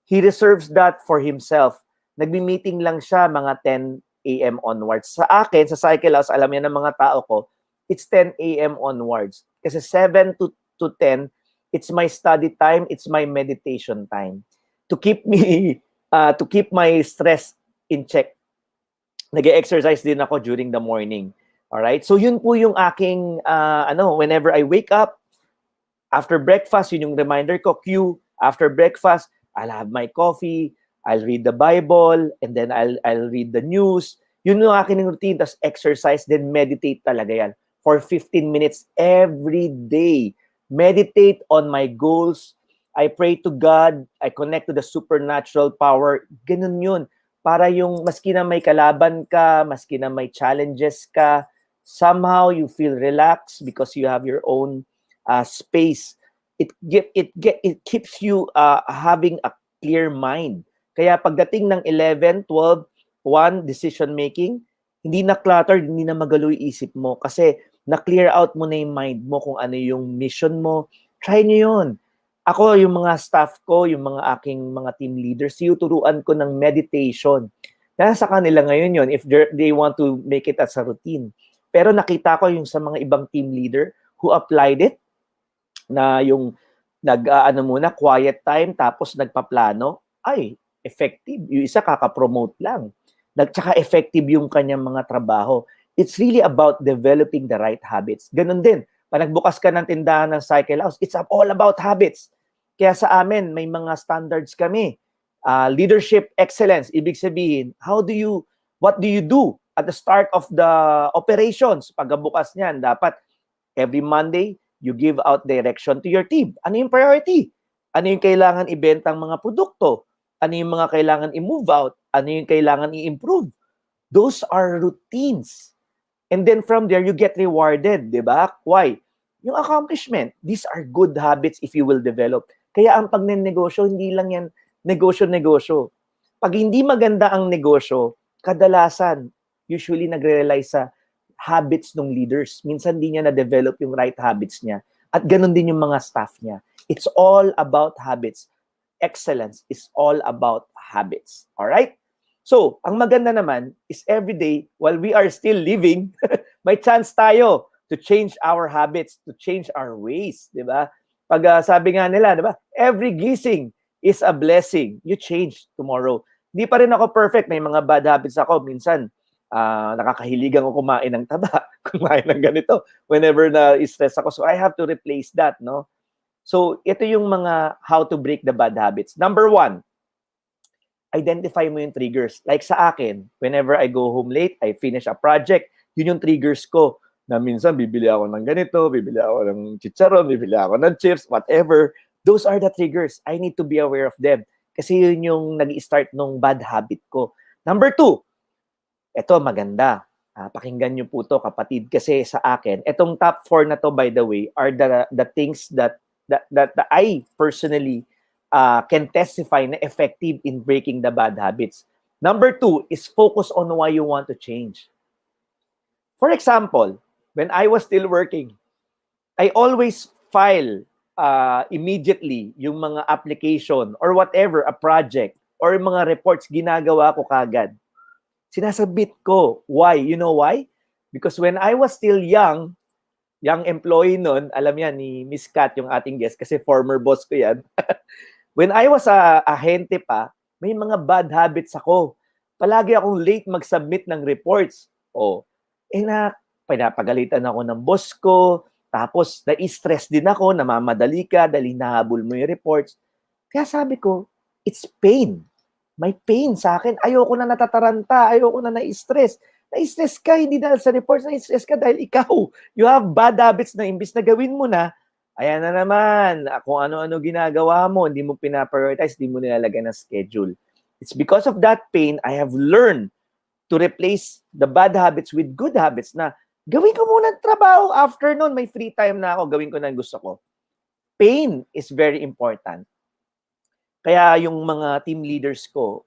he reserves that for himself. Nagmi-meeting lang siya mga 10 a.m. onwards. Sa akin, sa Cycle House, alam yan ng mga tao ko, it's 10 a.m. onwards. Kasi 7 to 10, it's my study time, it's my meditation time. To keep my stress in check. Nag-exercise din ako during the morning. Alright? So yun po yung aking, whenever I wake up, after breakfast, yun yung reminder ko, cue, after breakfast, I'll have my coffee, I'll read the Bible, and then I'll read the news. Yun yung aking routine, tas exercise, then meditate talaga yan. For 15 minutes every day. Meditate on my goals. I pray to God. I connect to the supernatural power. Ganun yun. Para yung maski na may kalaban ka, maski na may challenges ka, somehow you feel relaxed because you have your own space. It keeps you having a clear mind. Kaya pagdating ng 11, 12, 1, decision making, hindi na cluttered, hindi na magalo yung isip mo kasi na-clear out mo na yung mind mo kung ano yung mission mo. Try nyo yun. Ako, yung mga staff ko, yung mga aking mga team leaders, tuturuan ko ng meditation. Nasa kanila ngayon yun if they want to make it as a routine. Pero nakita ko yung sa mga ibang team leader who applied it, na yung muna, quiet time, tapos nagpaplano, ay, effective. Yung isa kaka-promote lang. Tsaka effective yung kanyang mga trabaho. It's really about developing the right habits. Ganun din. Pag nagbukas ka ng tindahan ng Cycle House, it's all about habits. Kaya sa amin, may mga standards kami. Leadership excellence. Ibig sabihin, what do you do at the start of the operations? Pagbukas niyan, dapat every Monday, you give out direction to your team. Ano yung priority? Ano yung kailangan ibentang mga produkto? Ano yung mga kailangan i-move out? Ano yung kailangan i-improve? Those are routines. And then from there, you get rewarded, di ba? Why? Yung accomplishment. These are good habits if you will develop. Kaya ang pagnenegosyo, hindi lang yan negosyo-negosyo. Pag hindi maganda ang negosyo, kadalasan, usually nagre-rely sa habits ng leaders. Minsan di niya na-develop yung right habits niya. At ganun din yung mga staff niya. It's all about habits. Excellence is all about habits. Alright? So, ang maganda naman is every day, while we are still living, may chance tayo to change our habits, to change our ways, di ba? Pag sabi nga nila, di ba? Every gising is a blessing. You change tomorrow. Hindi pa rin ako perfect. May mga bad habits ako. Minsan, nakakahiligan ko kumain ng taba, kumain ng ganito, whenever na-stress ako. So, I have to replace that, no? So, ito yung mga how to break the bad habits. Number 1, identify mo yung triggers. Like sa akin, whenever I go home late, I finish a project, yun yung triggers ko. Na minsan, bibili ako ng ganito, bibili ako ng chicharon, bibili ako ng chips, whatever. Those are the triggers. I need to be aware of them. Kasi yun yung nag-i-start nung bad habit ko. Number 2, ito maganda. Pakinggan nyo po to kapatid. Kasi sa akin, itong top 4 na to, by the way, are the things that I personally can testify na effective in breaking the bad habits. Number 2 is focus on why you want to change. For example, when I was still working, I always file immediately yung mga application or whatever, a project or mga reports, ginagawa ko kagad. Sinasabit ko. Why? You know why? Because when I was still young employee nun, alam yan ni Miss Kat, yung ating guest, kasi former boss ko yan. When I was ahente pa, may mga bad habits ako. Palagi akong late mag-submit ng reports. Pinapagalitan ako ng boss ko, tapos na-stress din ako, namamadali ka, dahil hinahabol mo yung reports. Kaya sabi ko, it's pain. May pain sa akin. Ayoko na natataranta, ayoko na na-stress. Na-stress ka, hindi dahil sa reports, na-stress ka dahil ikaw. You have bad habits na imbis na gawin mo na, Ayan na naman, kung ano-ano ginagawa mo, hindi mo pinaprioritize, hindi mo nilalagay ng schedule. It's because of that pain, I have learned to replace the bad habits with good habits na gawin ko muna ang trabaho. After nun, may free time na ako, gawin ko na ang gusto ko. Pain is very important. Kaya yung mga team leaders ko,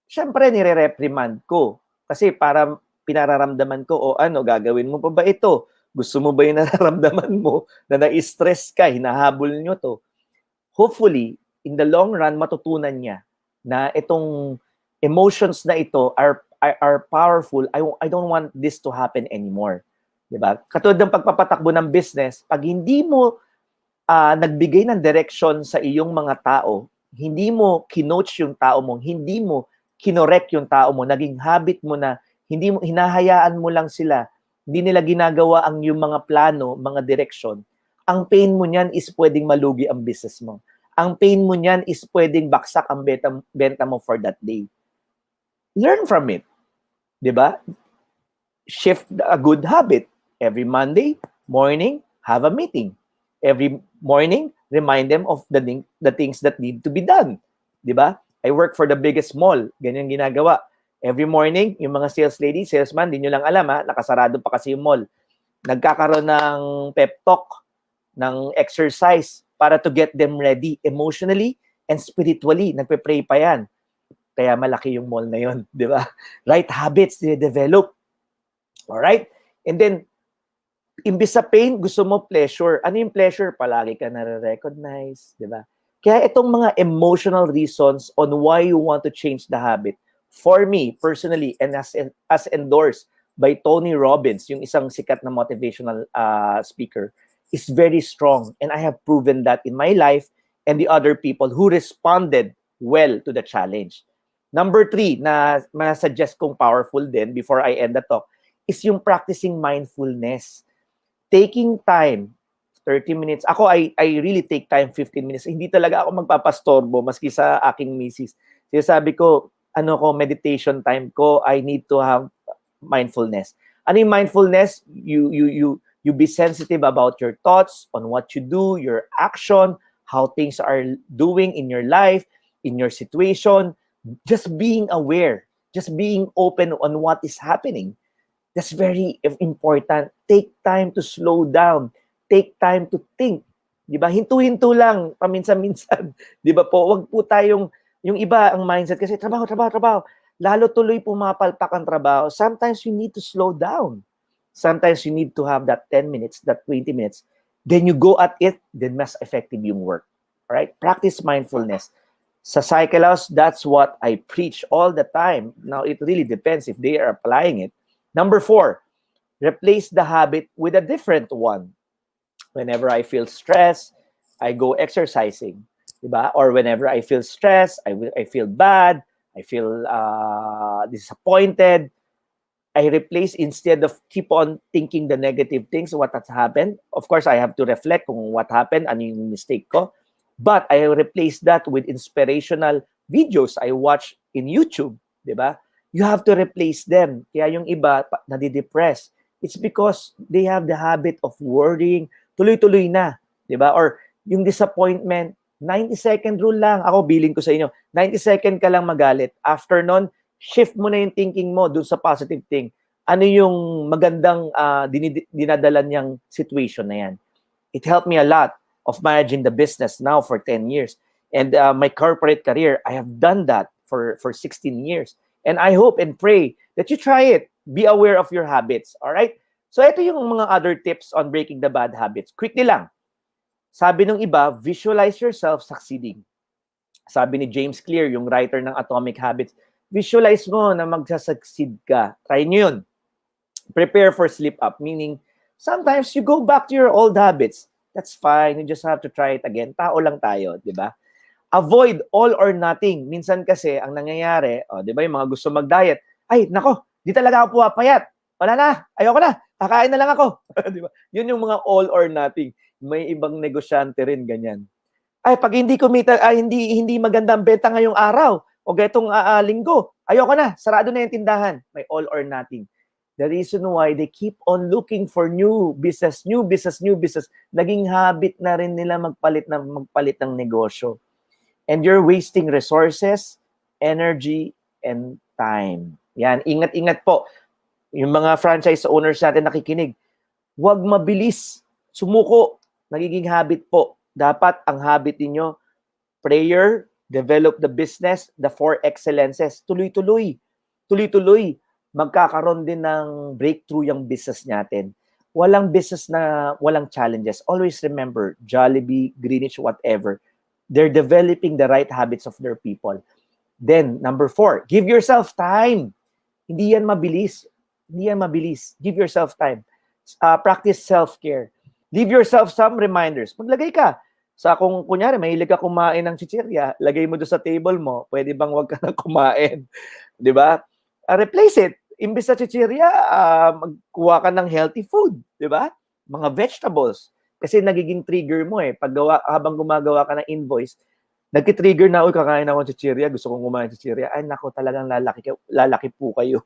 syempre nire-reprimand ko. Kasi para pinararamdaman ko, o ano, gagawin mo pa ba ito? Gusto mo ba yung nararamdaman mo na na-stress ka, hinahabol nyo to? Hopefully, in the long run, matutunan niya na itong emotions na ito are powerful. I don't want this to happen anymore. Diba? Katulad ng pagpapatakbo ng business, pag hindi mo nagbigay ng direction sa iyong mga tao, hindi mo kinoach yung tao mo, hindi mo kinorek yung tao mo, naging habit mo na hindi mo hinahayaan mo lang sila, hindi nila ginagawa ang yung mga plano, mga direction, ang pain mo niyan is pwedeng malugi ang business mo. Ang pain mo niyan is pwedeng baksak ang benta mo for that day. Learn from it. 'Di ba? Shift a good habit. Every Monday morning, have a meeting. Every morning, remind them of the things that need to be done. 'Di ba? I work for the biggest mall. Ganyan ginagawa. Every morning, yung mga sales lady, salesman, di nyo lang alam ha, nakasarado pa kasi yung mall. Nagkakaroon ng pep talk, ng exercise para to get them ready emotionally and spiritually. Nagpe-pray pa yan. Kaya malaki yung mall na yun, di ba? Right habits, develop. Alright? And then, imbis sa pain, gusto mo pleasure. Ano yung pleasure? Palagi ka nare-recognize, di ba? Kaya itong mga emotional reasons on why you want to change the habit, for me, personally, and as endorsed by Tony Robbins, yung isang sikat na motivational speaker, is very strong. And I have proven that in my life and the other people who responded well to the challenge. Number 3, na suggest kong powerful din before I end the talk, is yung practicing mindfulness. Taking time, 30 minutes. Ako, I really take time, 15 minutes. Hindi talaga ako magpapastorbo, maski sa aking misis. Sabi ko, meditation time ko, I need to have mindfulness. Ano yung mindfulness? You be sensitive about your thoughts, on what you do, your action, how things are doing in your life, in your situation. Just being aware, just being open on what is happening. That's very important. Take time to slow down. Take time to think. Di ba? Hinto-hinto lang, paminsan-minsan. Di ba po? Wag po tayong, yung iba ang mindset kasi trabaho. Lalo tuloy pumapalpak ang trabaho. Sometimes you need to slow down. Sometimes you need to have that 10 minutes, that 20 minutes. Then you go at it, then mas effective yung work. All right? Practice mindfulness. Sa Cycle House, that's what I preach all the time. Now, it really depends if they are applying it. Number 4, replace the habit with a different one. Whenever I feel stressed, I go exercising. Diba? Or whenever I feel stressed, I feel bad, I feel disappointed, I replace, instead of keep on thinking the negative things, what has happened. Of course, I have to reflect on what happened, ano yung mistake ko. But I replace that with inspirational videos I watch in YouTube. Diba? You have to replace them. Kaya yung iba, nadidepress. It's because they have the habit of worrying, tuloy-tuloy na. Diba? Or yung disappointment, 90-second rule lang. Ako, billing ko sa inyo, 90-second ka lang magalit. After nun, shift mo na yung thinking mo dun sa positive thing. Ano yung magandang dinadala niyang situation na yan? It helped me a lot of managing the business now for 10 years. And my corporate career, I have done that for 16 years. And I hope and pray that you try it. Be aware of your habits. All right? So ito yung mga other tips on breaking the bad habits. Quickly lang. Sabi ng iba, visualize yourself succeeding. Sabi ni James Clear, yung writer ng Atomic Habits, visualize mo na magsasucceed ka. Try nyo yun. Prepare for slip up. Meaning, sometimes you go back to your old habits. That's fine. You just have to try it again. Tao lang tayo, di ba? Avoid all or nothing. Minsan kasi, ang nangyayari, di ba, yung mga gusto mag-diet, ay, nako, di talaga ako puwapayat. Wala na, ayoko na, kakain na lang ako. Di ba? Yun yung mga all or nothing. May ibang negosyante rin ganyan. Ay, pag hindi kumita, hindi maganda ang benta ngayong araw, o getong linggo, ayoko na, sarado na yung tindahan. May all or nothing. The reason why they keep on looking for new business. Naging habit na rin nila magpalit ng negosyo. And you're wasting resources, energy, and time. Yan, ingat-ingat po. Yung mga franchise owners natin nakikinig, huwag mabilis sumuko. Nagiging habit po. Dapat ang habit ninyo, prayer, develop the business, the 4 excellences. Tuloy-tuloy. Magkakaroon din ng breakthrough yung business natin. Walang business na walang challenges. Always remember, Jollibee, Greenwich, whatever, they're developing the right habits of their people. Then, number 4, give yourself time. Hindi yan mabilis. Give yourself time. Practice self-care. Leave yourself some reminders. Maglagay ka. Kung kunyari, mahilig ka kumain ng chichirya, lagay mo doon sa table mo, pwede bang wag ka na kumain? Di ba? Replace it. Imbis sa chichirya, magkuha ka ng healthy food. Di ba? Mga vegetables. Kasi nagiging trigger mo habang gumagawa ka ng invoice, nagki-trigger na, kakain ako ng chichirya, gusto kong kumain ng chichirya. Ay, nako, talagang lalaki po kayo.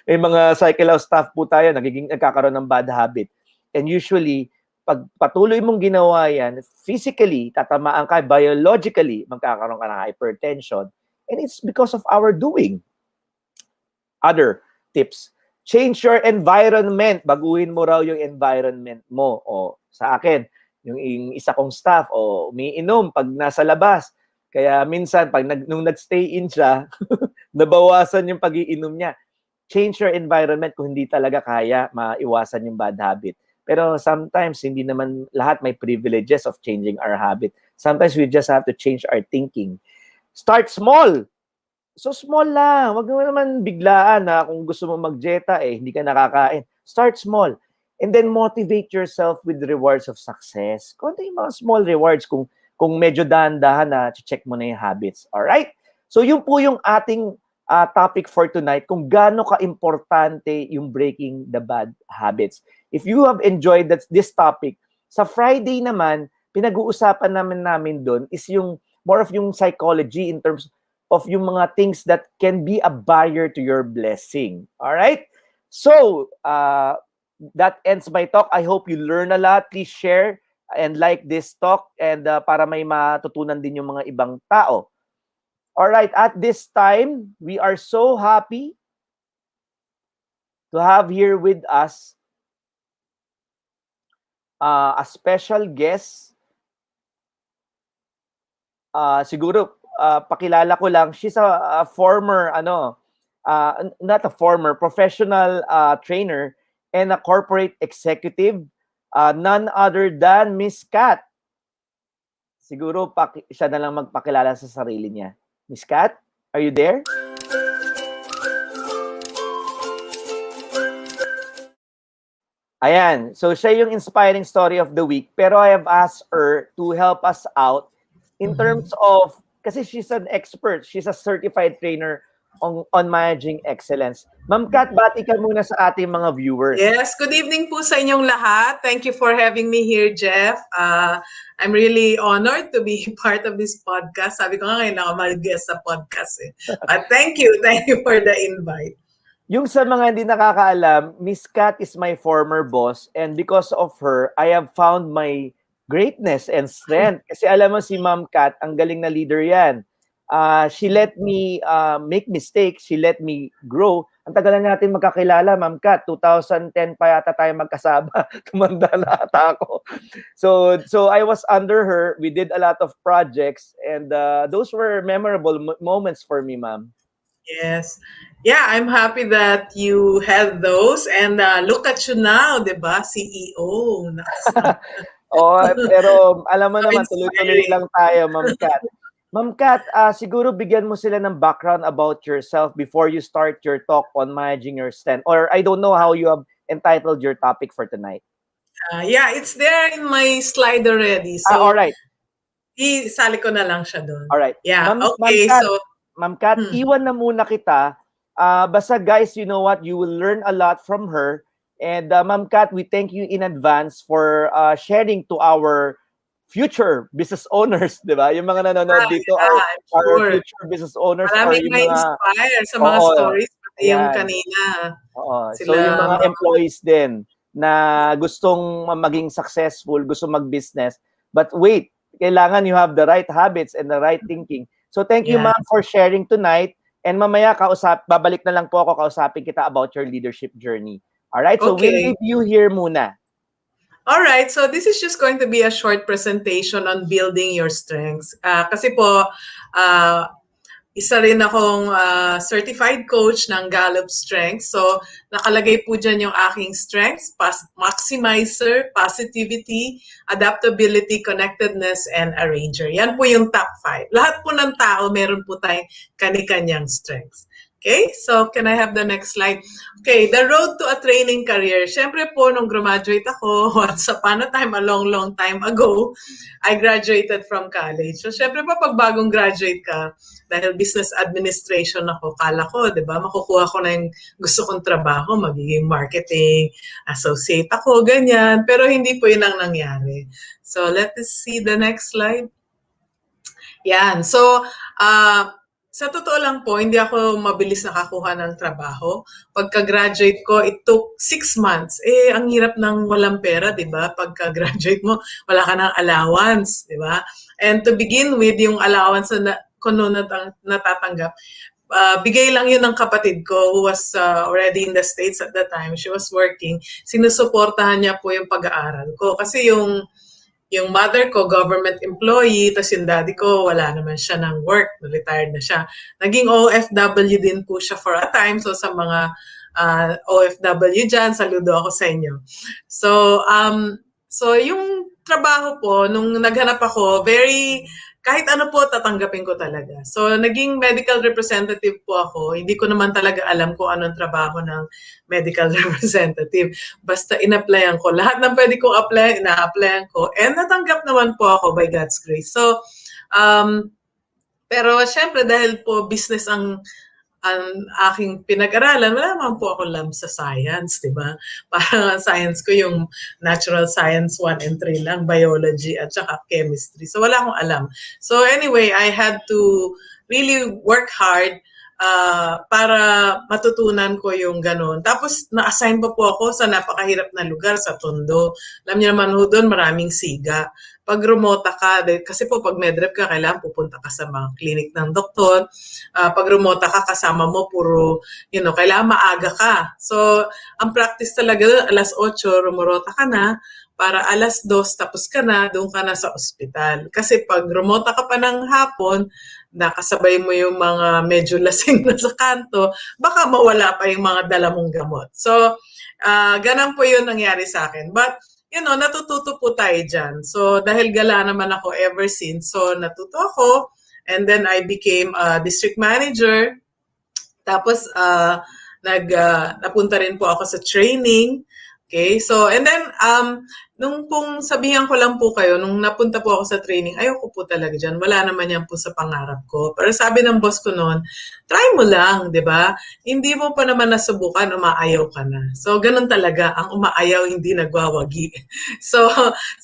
May mga cycle house staff po tayo, nagkakaroon ng bad habit. And usually, pag patuloy mong ginawa yan, physically, tatamaan ka, biologically, magkakaroon ka ng hypertension. And it's because of our doing. Other tips. Change your environment. Baguhin mo raw yung environment mo. O, sa akin, yung isa kong staff, umiinom pag nasa labas. Kaya minsan, nung nag-stay in siya, nabawasan yung pag-iinom niya. Change your environment kung hindi talaga kaya maiwasan yung bad habit. Pero sometimes, hindi naman lahat may privileges of changing our habit. Sometimes we just have to change our thinking. Start small. So small lang. Wag mo naman biglaan na kung gusto mo mag-dieta, hindi ka nakakain. Start small. And then motivate yourself with the rewards of success. Konti yung mga small rewards kung medyo dahan-dahan na check mo na yung habits. Alright? So yun po yung ating topic for tonight, kung gaano ka-importante yung breaking the bad habits. If you have enjoyed this topic, sa Friday naman, pinag-uusapan namin doon is yung more of yung psychology in terms of yung mga things that can be a barrier to your blessing. Alright? So, that ends my talk. I hope you learn a lot. Please share and like this talk and para may matutunan din yung mga ibang tao. Alright, at this time, we are so happy to have here with us a special guest. Siguro, pakilala ko lang, she's a former, not a former, professional trainer and a corporate executive, none other than Miss Kat. Siguro, siya na lang magpakilala sa sarili niya. Miss Kat, are you there? Ayan. So, siya yung inspiring story of the week. Pero I have asked her to help us out in terms of, kasi she's an expert. She's a certified trainer on managing excellence. Ma'am Kat, bati ka muna sa ating mga viewers. Yes, good evening po sa inyong lahat. Thank you for having me here, Jeff. I'm really honored to be part of this podcast. Sabi ko nga ngayon ako mag-guest sa podcast But thank you for the invite. Yung sa mga hindi nakakaalam, Miss Kat is my former boss and because of her, I have found my greatness and strength. Kasi alam mo si Ma'am Kat, ang galing na leader yan. She let me make mistakes. She let me grow. Ang tagal na natin magkakilala, Ma'am Kat. 2010 pa yata tayo magkasama. Tumanda na ata ako. So I was under her. We did a lot of projects and those were memorable moments for me, Ma'am. Yes. Yeah, I'm happy that you had those and look at you now, 'di ba? CEO. Pero alam mo naman, tuloy-tuloy lang tayo, Ma'am Kat. Ma'am Kat, siguro bigyan mo sila ng background about yourself before you start your talk on managing your strength. Or I don't know how you have entitled your topic for tonight. Yeah, it's there in my slide already. So, all right. Isali ko na lang siya doon. All right. Yeah, okay. Ma'am Kat, iwan na muna kita. Basta guys, you know what? You will learn a lot from her. And Ma'am Kat, we thank you in advance for sharing to our future business owners, di ba? Yung mga nanonood dito are future business owners. Maraming may inspire sa mga stories. yung Ayan. kanina. Oo. So Sila, yung mga employees din na gustong maging successful, gusto mag-business, but wait, kailangan you have the right habits and the right thinking. So thank you, Yeah. ma'am, for sharing tonight. And mamaya babalik na lang po ako, kausapin kita about your leadership journey. All right? So we'll Okay. leave you here muna. All right, so this is just going to be a short presentation on building your strengths. Kasi po, isa rin akong certified coach ng Gallup Strengths. So, nakalagay po dyan yung aking strengths, maximizer, positivity, adaptability, connectedness, and arranger. Yan po yung top 5. Lahat po ng tao, meron po tayong kani-kanyang strengths. Okay, so can I have the next slide? Okay, the road to a training career. Siyempre po, nung graduate ako, once upon a time, a long time ago, I graduated from college. So, siyempre po, pag bagong graduate ka, dahil business administration ako, kala ko, di ba, makukuha ko na yung gusto kong trabaho, magiging marketing, associate ako, ganyan. Pero hindi po yun ang nangyari. So, let us see the next slide. Yan. So, sa totoo lang po, hindi ako mabilis nakakuha ng trabaho. Pagka-graduate ko, it took 6 months. Ang hirap ng walang pera, di ba? Pagka-graduate mo, wala ka ng allowance, di ba? And to begin with, yung allowance na ko noon natatanggap, bigay lang yun ng kapatid ko who was already in the States at the time. She was working. Sinusuportahan niya po yung pag-aaral ko. Kasi yung mother ko, government employee, tapos yung daddy ko, wala naman siya ng work, retired na siya. Naging OFW din po siya for a time. So sa mga OFW dyan, saludo ako sa inyo. So yung trabaho po, nung naghanap ako, kahit ano po, tatanggapin ko talaga. So, naging medical representative po ako. Hindi ko naman talaga alam kung anong trabaho ng medical representative. Basta in-applyan ko. Lahat ng pwede kong apply, ina-applyan ko. And natanggap naman po ako by God's grace. So, pero syempre dahil po business ang aking pinag-aralan, wala naman po ako alam sa science, di ba? Parang science ko yung natural science 1 and 3 lang, biology at saka chemistry. So wala akong alam. So anyway, I had to really work hard para matutunan ko yung ganun. Tapos na-assign pa po ako sa napakahirap na lugar sa Tondo. Alam niyo naman ho doon, maraming siga. Pag rumota ka, kasi po pag medrep ka, kailangan pupunta ka sa mga clinic ng doktor. Pag rumota ka, kasama mo puro, kailangan maaga ka. So, ang practice talaga doon, alas 8, rumorota ka na, para alas 2, tapos ka na, doon ka na sa ospital. Kasi pag rumota ka pa ng hapon, nakasabay mo yung mga medyo lasing na sa kanto, baka mawala pa yung mga dala mong gamot. So, ganun po yun nangyari sa akin. But, natututo po tayo dyan. So, dahil gala naman ako ever since, so natuto ako, and then I became a district manager. Tapos, napunta rin po ako sa training. Okay, so, and then, nung pong sabihan ko lang po kayo, nung napunta po ako sa training, ayoko po talaga dyan. Wala naman yan po sa pangarap ko. Pero sabi ng boss ko noon, try mo lang, di ba? Hindi mo pa naman nasubukan, umaayaw ka na. So, ganun talaga. Ang umaayaw, hindi nagwawagi. So,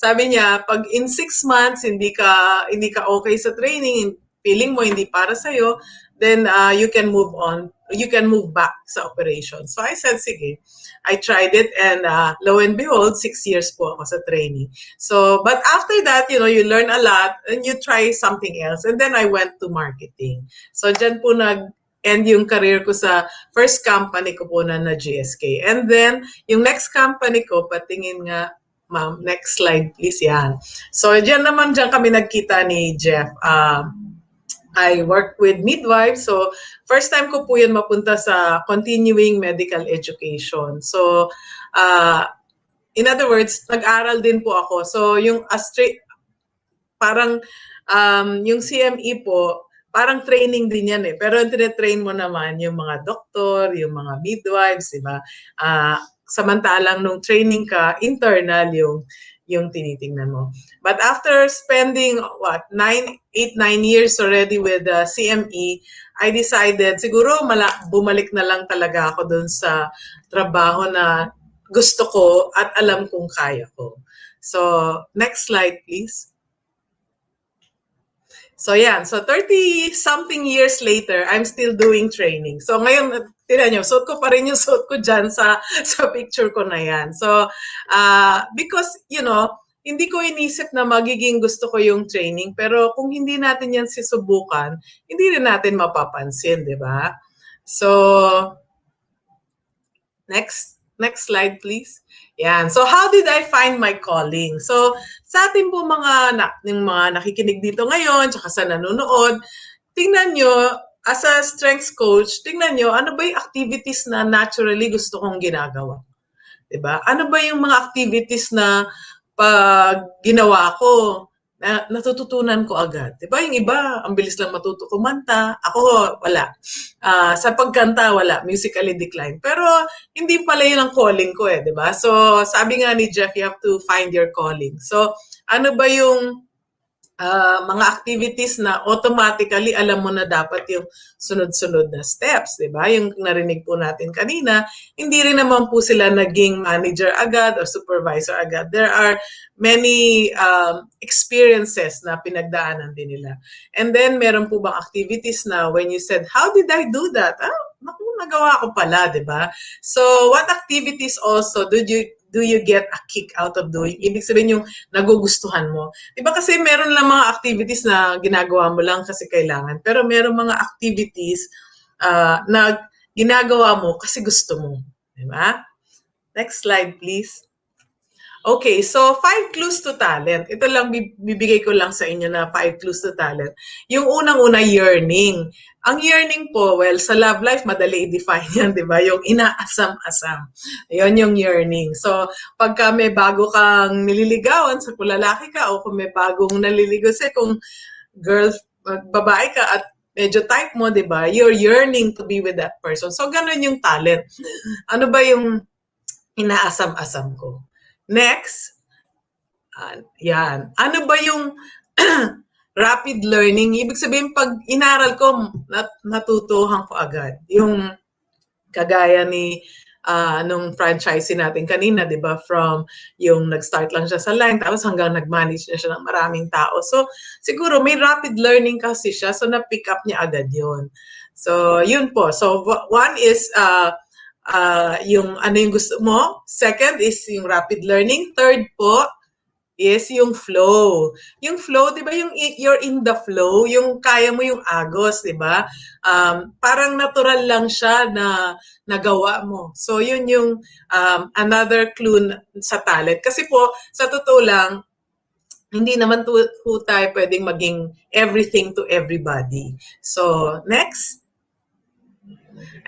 sabi niya, pag in 6 months, hindi ka okay sa training, feeling mo hindi para sa'yo, then you can move on. You can move back sa operation. So I said, sige. I tried it, and lo and behold, 6 years po ako sa training. So, but after that, you learn a lot and you try something else. And then I went to marketing. So, dyan po end yung career ko sa first company ko po na GSK. And then, yung next company ko, patingin nga, ma'am, next slide please, yan. So, dyan kami nagkita ni Jeff. I work with midwives. So, first time ko po yun mapunta sa continuing medical education. So, in other words, nag-aral din po ako. So, yung parang yung CME po, parang training din yan eh. Pero yung tine-train mo naman yung mga doktor, yung mga midwives, di ba? Samantalang nung training ka, internal yung tinitingnan mo. But after spending 8-9 years already with CME, I decided siguro bumalik na lang talaga ako dun sa trabaho na gusto ko at alam kong kaya ko. So, next slide please. So yan, so 30-something years later, I'm still doing training. So ngayon, tignan nyo, suot ko pa rin yung suot ko dyan sa picture ko na yan. So, because, hindi ko inisip na magiging gusto ko yung training, pero kung hindi natin yan sisubukan, hindi rin natin mapapansin, di ba? So, next slide, please. Yan. So, how did I find my calling? So, sa ating po mga nakikinig dito ngayon, tsaka sa nanonood, tingnan nyo, as a strengths coach, tingnan nyo, ano ba yung activities na naturally gusto kong ginagawa? Diba? Ano ba yung mga activities na pag ginawa ko, natututunan ko agad. Diba? Yung iba, ang bilis lang matuto kumanta. Ako, wala. Sa pagkanta, wala. Musically declined. Pero, hindi pala yun ang calling ko eh. Diba? So, sabi nga ni Jeff, you have to find your calling. So, ano ba yung mga activities na automatically alam mo na dapat yung sunod-sunod na steps, di ba? Yung narinig po natin kanina, hindi rin naman po sila naging manager agad or supervisor agad. There are many experiences na pinagdaanan din nila. And then, meron po bang activities na when you said, how did I do that? Naku, nagawa ko pala, di ba? So, what activities also do you get a kick out of doing? Ibig sabihin yung nagugustuhan mo. Diba kasi meron lang mga activities na ginagawa mo lang kasi kailangan. Pero meron mga activities na ginagawa mo kasi gusto mo. Diba? Next slide, please. Okay, so 5 clues to talent. Ito lang, bibigay ko lang sa inyo na 5 clues to talent. Yung unang-una, yearning. Ang yearning po, well, sa love life, madali i-define yan, di ba? Yung inaasam-asam. Yun yung yearning. So, pagka may bago kang nililigawan, sa kung lalaki ka, o kung may bagong naliligaw, kung girl, babae ka, at medyo type mo, di ba? You're yearning to be with that person. So, ganun yung talent. Ano ba yung inaasam-asam ko? Next, yan. Ano ba yung rapid learning? Ibig sabihin, pag inaral ko, natutuhan ko agad. Yung kagaya ni nung franchise natin kanina, di ba? From yung nag-start lang siya sa line, tapos hanggang nag-manage na siya ng maraming tao. So, siguro may rapid learning kasi siya, so na-pick up niya agad yun. So, yun po. So, one is yung ano yung gusto mo. Second is yung rapid learning. Third po is yung flow. Yung flow, di ba, yung you're in the flow, yung kaya mo yung agos, di ba? Parang natural lang siya na nagawa mo. So, yun yung another clue sa talent. Kasi po, sa totoo lang, hindi naman po tayo pwedeng maging everything to everybody. So, next.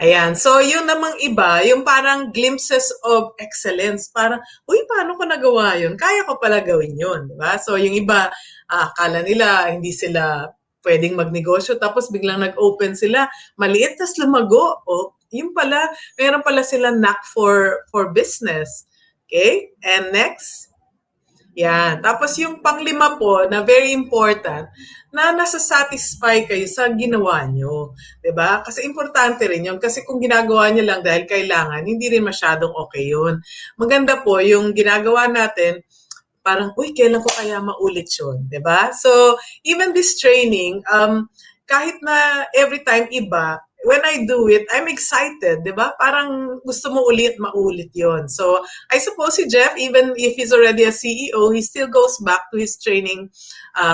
Ayan. So, yun namang iba, yung parang glimpses of excellence. Parang, uy, paano ko nagawa yun? Kaya ko pala gawin yun. Diba? So, yung iba, akala nila hindi sila pwedeng magnegosyo. Tapos, biglang nag-open sila. Maliit, tas lumago. O, yun pala, meron pala sila knack for business. Okay? And next. Yan. Tapos yung panglima po, na very important, na nasa-satisfy kayo sa ginawa nyo. Diba? Kasi importante rin yun. Kasi kung ginagawa nyo lang dahil kailangan, hindi rin masyadong okay yun. Maganda po, yung ginagawa natin, parang, uy, kailan ko kaya maulit yun? Diba? So, even this training, kahit na every time iba, when I do it, I'm excited, di ba? Parang gusto mo maulit yon. So, I suppose si Jeff, even if he's already a CEO, he still goes back to his training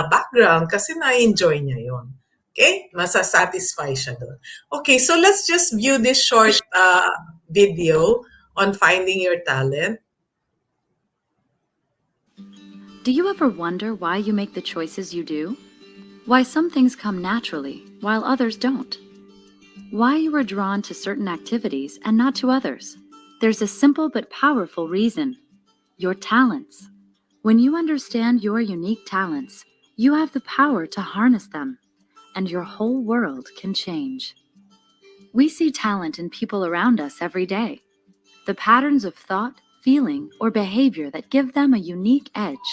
background kasi na-enjoy niya yon. Okay? Masasatisfy siya doon. Okay, so let's just view this short video on finding your talent. Do you ever wonder why you make the choices you do? Why some things come naturally, while others don't? Why you are drawn to certain activities and not to others? There's a simple but powerful reason. Your talents. When you understand your unique talents, you have the power to harness them, and your whole world can change. We see talent in people around us every day. The patterns of thought, feeling, or behavior that give them a unique edge.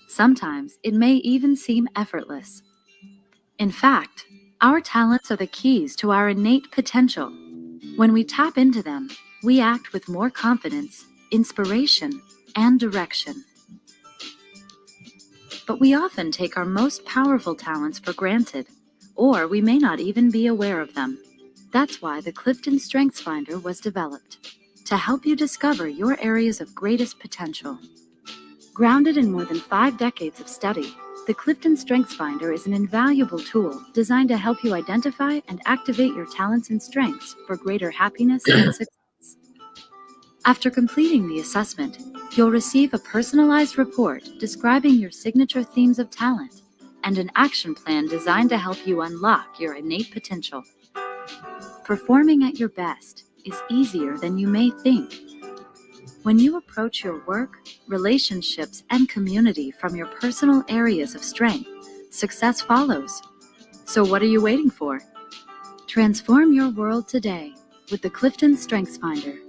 Sometimes it may even seem effortless. In fact, our talents are the keys to our innate potential. When we tap into them, we act with more confidence, inspiration, and direction. But we often take our most powerful talents for granted, or we may not even be aware of them. That's why the Clifton StrengthsFinder was developed, to help you discover your areas of greatest potential. Grounded in more than 5 decades of study, the Clifton StrengthsFinder is an invaluable tool designed to help you identify and activate your talents and strengths for greater happiness and success. After completing the assessment, you'll receive a personalized report describing your signature themes of talent and an action plan designed to help you unlock your innate potential. Performing at your best is easier than you may think. When you approach your work, relationships, and community from your personal areas of strength, success follows. So what are you waiting for? Transform your world today with the Clifton StrengthsFinder.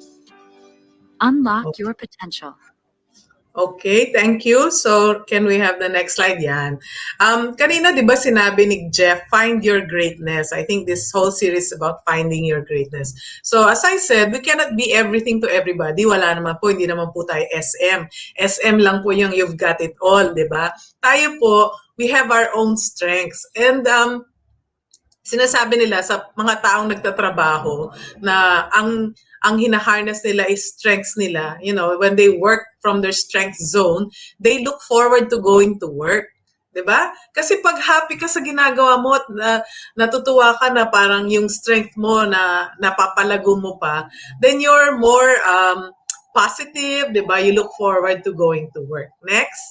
Unlock your potential. Okay, thank you. So, can we have the next slide? Yan. Kanina, di ba sinabi ni Jeff, find your greatness. I think this whole series is about finding your greatness. So, as I said, we cannot be everything to everybody. Wala naman po, hindi naman po tayo SM. SM lang po yung you've got it all, di ba? Tayo po, we have our own strengths. And sinasabi nila sa mga taong nagtatrabaho na ang hinaharness nila is strengths nila. You know, when they work from their strength zone, they look forward to going to work. 'Di ba? Kasi pag happy ka sa ginagawa mo at natutuwa ka na parang yung strength mo na napapalago mo pa, then you're more positive, 'di ba? You look forward to going to work. Next.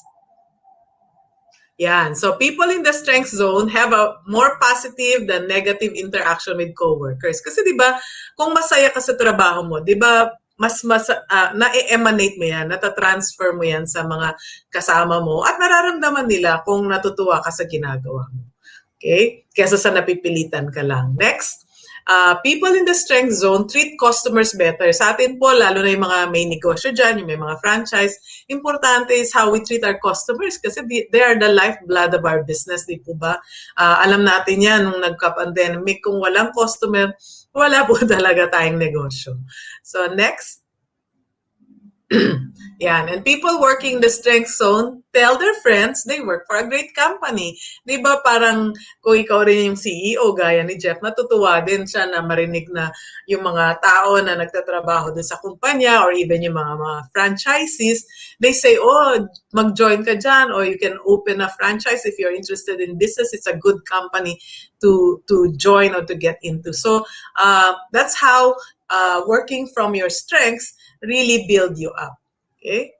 Yan. So people in the strength zone have a more positive than negative interaction with coworkers. Kasi 'di ba, kung masaya ka sa trabaho mo, 'di ba, mas na-emanate mo yan, natatransfer mo yan sa mga kasama mo at nararamdaman nila kung natutuwa ka sa ginagawa mo. Okay? Kesa sa napipilitan ka lang. Next. People in the strength zone treat customers better. Sa atin po, lalo na yung mga may negosyo dyan, yung may mga franchise, importante is how we treat our customers kasi they are the lifeblood of our business, di po ba? Alam natin yan, nung nagka-pandemic, kung walang customer, wala po talaga tayong negosyo. So next. Yan. And people working the strength zone tell their friends they work for a great company. Di ba parang kung ikaw rin yung CEO, gaya ni Jeff, natutuwa din siya na marinig na yung mga tao na nagtatrabaho din sa kumpanya or even yung mga franchisees, they say, oh, mag-join ka dyan or you can open a franchise if you're interested in business. It's a good company to join or to get into. So that's how working from your strengths really build you up. Okay?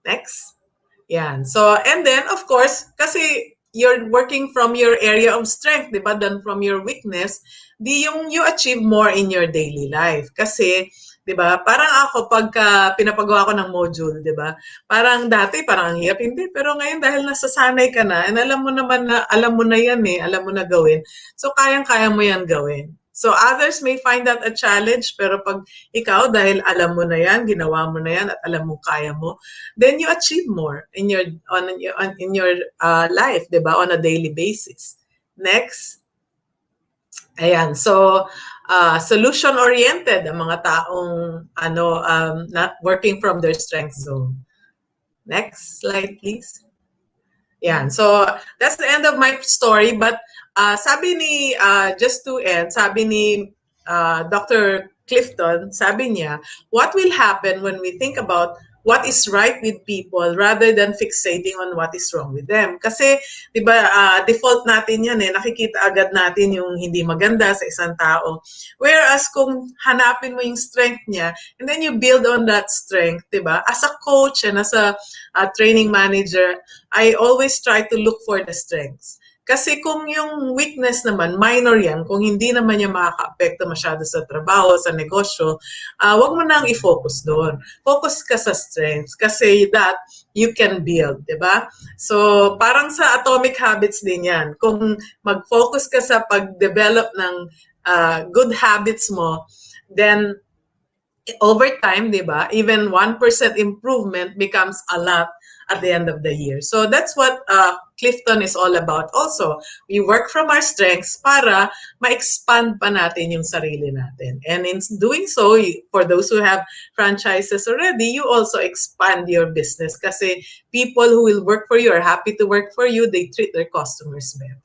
Next. Yan. So, and then, of course, kasi you're working from your area of strength, di ba? Than from your weakness, you achieve more in your daily life. Kasi, di ba, parang ako, pagka pinapagawa ko ng module, di ba, parang dati, parang ang hirap, hindi. Pero ngayon, dahil nasasanay ka na, and alam mo naman na, alam mo na yan alam mo na gawin. So, kayang-kaya mo yan gawin. So others may find that a challenge, pero pag ikaw, dahil alam mo na yan, ginawa mo na yan, at alam mo kaya mo, then you achieve more in your life, diba? On a daily basis. Next. Ayan. So solution-oriented ang mga taong not working from their strength zone. Next slide, please. Yan. So that's the end of my story, but sabi ni, just to end, sabi ni Dr. Clifton, sabi niya, what will happen when we think about what is right with people rather than fixating on what is wrong with them? Kasi, di ba, default natin yan nakikita agad natin yung hindi maganda sa isang tao. Whereas kung hanapin mo yung strength niya, and then you build on that strength, di ba? As a coach and as a training manager, I always try to look for the strengths. Kasi kung yung weakness naman, minor yan, kung hindi naman niya makaka-apekto masyado sa trabaho, sa negosyo, wag mo nang i-focus doon. Focus ka sa strengths kasi that you can build, di ba? So, parang sa Atomic Habits din yan. Kung mag-focus ka sa pag-develop ng good habits mo, then over time, di ba, even 1% improvement becomes a lot at the end of the year. So that's what Clifton is all about. Also, we work from our strengths para ma-expand pa natin yung sarili natin. And in doing so, for those who have franchises already, you also expand your business kasi people who will work for you are happy to work for you. They treat their customers better.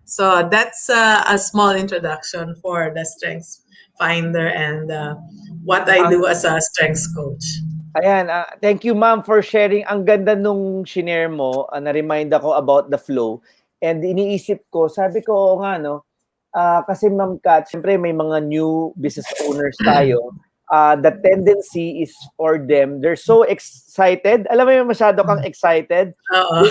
So that's a small introduction for the Strengths Finder and what I do as a strengths coach. Ayan, thank you ma'am for sharing. Ang ganda nung shinare mo, na-remind ako about the flow. And iniisip ko, sabi ko, oo nga, no? Kasi ma'am Kat, syempre may mga new business owners tayo. The tendency is for them, they're so excited. Alam mo yung masyado kang excited.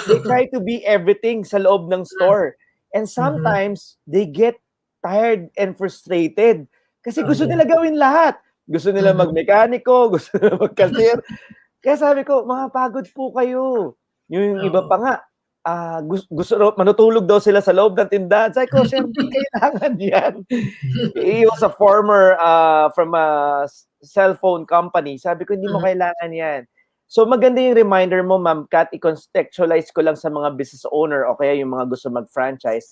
They try to be everything sa loob ng store. And sometimes, they get tired and frustrated. Kasi gusto nila gawin lahat. Gusto nila magmekaniko, gusto nila mag-cashier. Kaya sabi ko, mga pagod po kayo. Yung iba pa nga, gusto manutulog daw sila sa loob ng tindahan. Sabi ko, siyempre, kailangan yan. He was a former from a cellphone company. Sabi ko, hindi mo kailangan yan. So maganda yung reminder mo, Ma'am Kat, i-contextualize ko lang sa mga business owner o kaya yung mga gusto mag-franchise.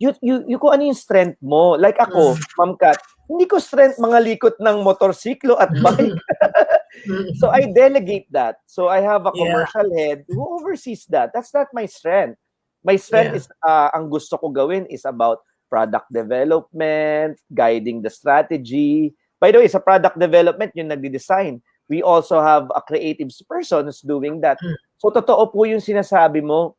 You kung ano yung strength mo. Like ako, Ma'am Kat, hindi ko strength mga likot ng motorsiklo at bike. So I delegate that. So I have a commercial head who oversees that. That's not my strength. My strength is, ang gusto ko gawin is about product development, guiding the strategy. By the way, sa product development, yung nagde-design. We also have a creative person who's doing that. So totoo po yung sinasabi mo.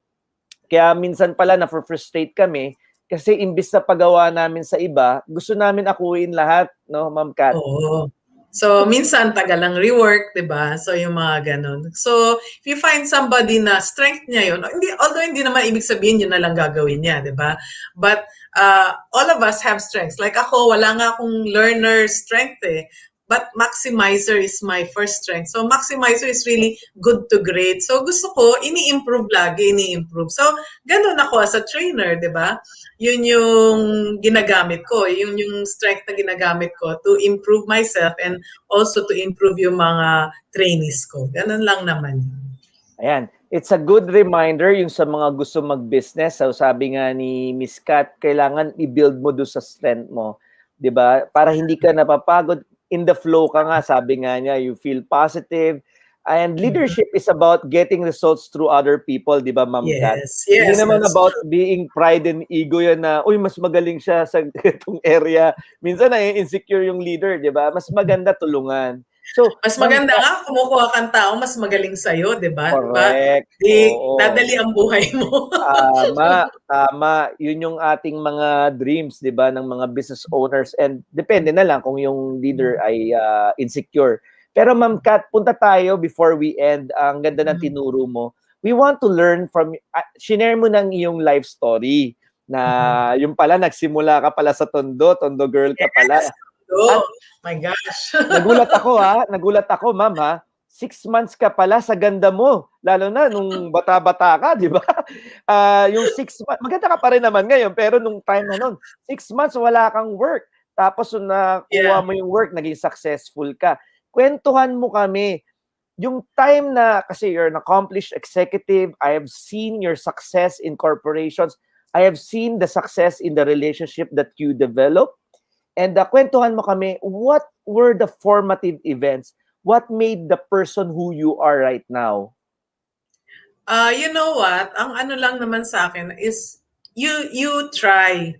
Kaya minsan pala na-frustrate kami kasi imbis na pagawa namin sa iba, gusto namin akuin lahat, no, Ma'am Kat? Oo. So, minsan tagal lang rework, di ba? So, yung mga ganun. So, if you find somebody na strength niya yun, although hindi naman ibig sabihin yun na lang gagawin niya, di ba? But all of us have strengths. Like ako, wala nga akong learner strength eh. But maximizer is my first strength. So, maximizer is really good to great. So, gusto ko, ini-improve lagi, ini-improve. So, ganun ako as a trainer, di ba? Yun yung ginagamit ko. Yun yung strength na ginagamit ko to improve myself and also to improve yung mga trainees ko. Ganun lang naman. Ayan. It's a good reminder yung sa mga gusto mag-business. So, sabi nga ni Miss Kat, kailangan i-build mo doon sa strength mo. Di ba? Para hindi ka napapagod. In the flow ka nga, sabi nga niya, you feel positive. And leadership is about getting results through other people, di ba, Ma'am Kat? Yes, Hindi naman about being pride and ego yan na, uy, mas magaling siya sa itong area. Minsan na-insecure yung leader, di ba? Mas maganda tulungan. So, mas maganda nga, kumukuha kang tao, mas magaling sa'yo, di ba? Correct. Dadali ang buhay mo. Tama. Yun yung ating mga dreams, di ba, ng mga business owners. And depende na lang kung yung leader ay insecure. Pero Ma'am Kat, punta tayo before we end. Ang ganda ng tinuro mo. We want to learn from, shinare mo ng iyong life story na yung pala, nagsimula ka pala sa Tondo girl ka pala. Oh my gosh. Nagulat ako, ma'am, ha? 6 months ka pala sa ganda mo. Lalo na nung bata-bata ka, di ba? Yung 6 months, maganda ka pa rin naman ngayon, pero nung time na nun, 6 months wala kang work. Tapos nung nakuha mo yung work, naging successful ka. Kwentuhan mo kami. Yung time na, kasi you're an accomplished executive, I have seen your success in corporations. I have seen the success in the relationship that you develop. And kwentuhan mo kami, what were the formative events? What made the person who you are right now? You know what? Ang ano lang naman sa akin is you try.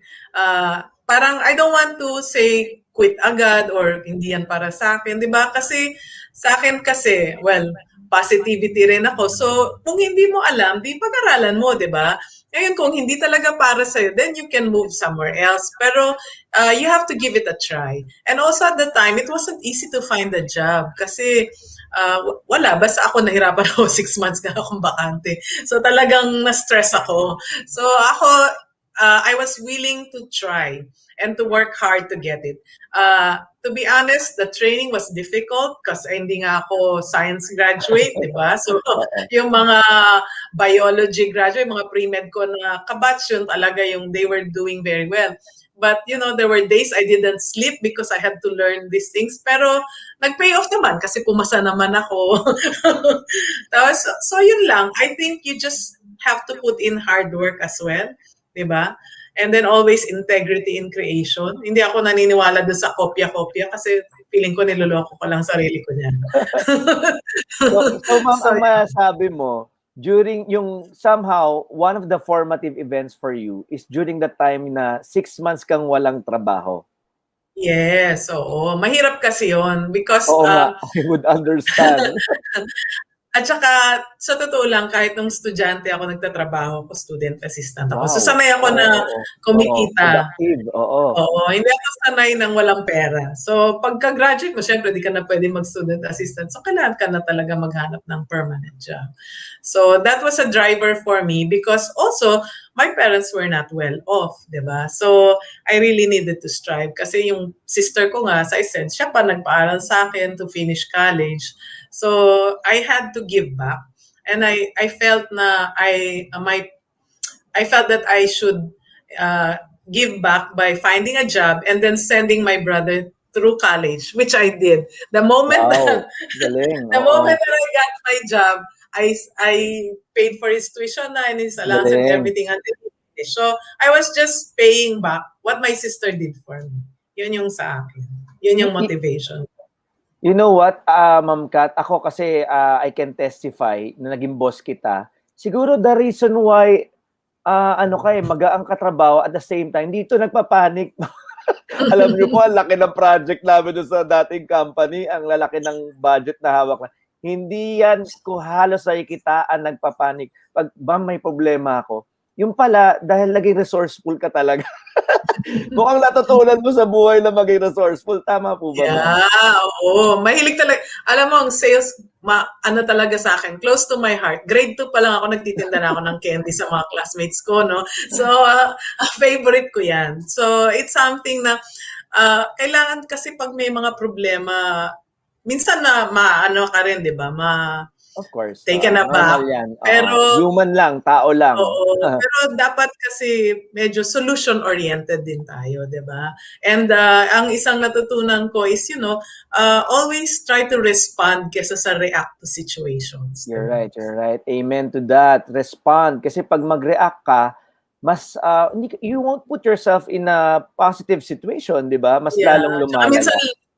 Parang I don't want to say quit agad or hindi yan para sa akin, di ba? Kasi sa akin kasi, well, positivity rin ako. So, kung hindi mo alam, di pag-aralan mo, di ba? Ngayon, kung hindi talaga para sa'yo, then you can move somewhere else. Pero you have to give it a try. And also at the time, it wasn't easy to find a job kasi wala. Basta ako nahirapan ako 6 months na akong bakante. So talagang na-stress ako. So ako, I was willing to try and to work hard to get it. To be honest, the training was difficult kasi hindi nga ako science graduate, di ba? So, yung mga biology graduate, mga pre-med ko na kabatch yun talaga yung they were doing very well. But, there were days I didn't sleep because I had to learn these things. Pero, nag-pay off naman kasi pumasa naman ako. Tapos, so yun lang. I think you just have to put in hard work as well. Diba? And then always integrity in creation. Hindi ako naniniwala doon sa kopya-kopya kasi feeling ko niloloko ko lang sarili ko niyan. So ma'am, ang masasabi mo, during yung somehow, one of the formative events for you is during the time na 6 months kang walang trabaho. Yes, oo. Mahirap kasi yon because Oo nga, I would understand. at saka, sa totoo lang, kahit nung estudyante ako nagtatrabaho ako, student assistant ako. So, Wow. sanay ako na kumikita. Productive, oo. Oo, hindi ako sanay ng walang pera. So, pagka-graduate mo, syempre, di ka na pwede mag-student assistant. So, kailangan ka na talaga maghanap ng permanent job. So, that was a driver for me because also, my parents were not well off, di ba? So, I really needed to strive. Kasi yung sister ko nga, sa essence, siya pa nagpaaral sa akin to finish college. So, I had to give back. And I felt na I felt that I should give back by finding a job and then sending my brother through college, which I did. The moment Galing. the moment that I got my job, I paid for his tuition and his allowance and everything until he finished. So I was just paying back what my sister did for me. Yun yung sa akin. Yun yung motivation. You know what, Ma'am Kat, ako kasi I can testify na naging boss kita. Siguro the reason why magaang katrabaho at the same time, dito nagpapanik. Alam niyo po, ang laki ng project namin sa dating company, ang lalaki ng budget na hawak na. Hindi yan ko halos nakikitaan nagpapanik. Pag may problema ako, yung pala, dahil naging resourceful ka talaga. Mukhang natutunan mo sa buhay na maging resourceful. Tama po ba? Yeah, oo. Mahilig talaga. Alam mo, ang sales, talaga sa akin, close to my heart. Grade 2 pa lang ako, nagtitinda na ako ng candy sa mga classmates ko, no? So, favorite ko yan. So, it's something na, kailangan kasi pag may mga problema, minsan na maano ka rin, di ba? Of course. Taken aback. Pero human lang, tao lang. Oo. Pero dapat kasi medyo solution-oriented din tayo, di ba? And ang isang natutunan ko is, always try to respond kesa sa react to situations. You're right. Amen to that. Respond. Kasi pag mag-react ka, mas, you won't put yourself in a positive situation, di ba? Mas lalong lumalala.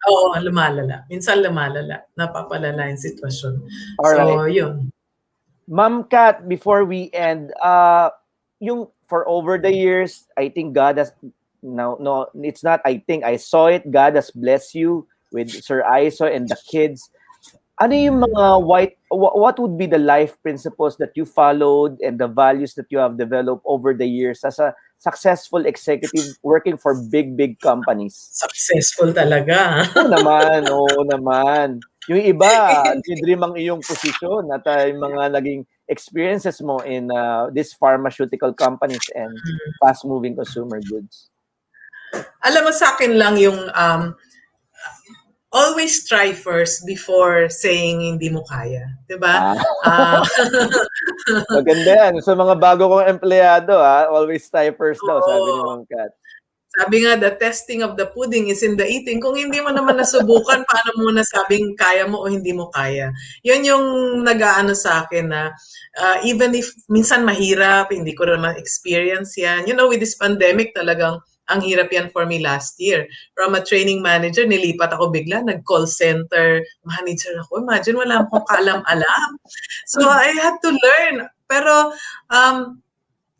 Oo, lumalala. Minsan lumalala. Napapalala yung sitwasyon. Alright. So, yun. Ma'am Kat, before we end, for over the years, I think God has, no, it's not I think, I saw it, God has blessed you with Sir Aiso and the kids. Ano yung mga what would be the life principles that you followed and the values that you have developed over the years as a successful executive working for big companies? Successful talaga. Oo naman. Yung iba, dream ang iyong posisyon at yung mga naging experiences mo in these pharmaceutical companies and fast-moving consumer goods. Alam mo, sa akin lang yung always try first before saying hindi mo kaya. Diba? Maganda yan. Sa mga bago kong empleyado, always try first daw, sabi ni Ma'am Kat. Sabi nga, the testing of the pudding is in the eating. Kung hindi mo naman nasubukan, paano mo nasabing kaya mo o hindi mo kaya? Yun yung nag-aano sa akin na even if minsan mahirap, hindi ko naman experience yan. With this pandemic talagang ang hirap yan for me last year. From a training manager, nilipat ako bigla, nag-call center manager ako. Imagine, wala akong kaalam-alam. So I had to learn. Pero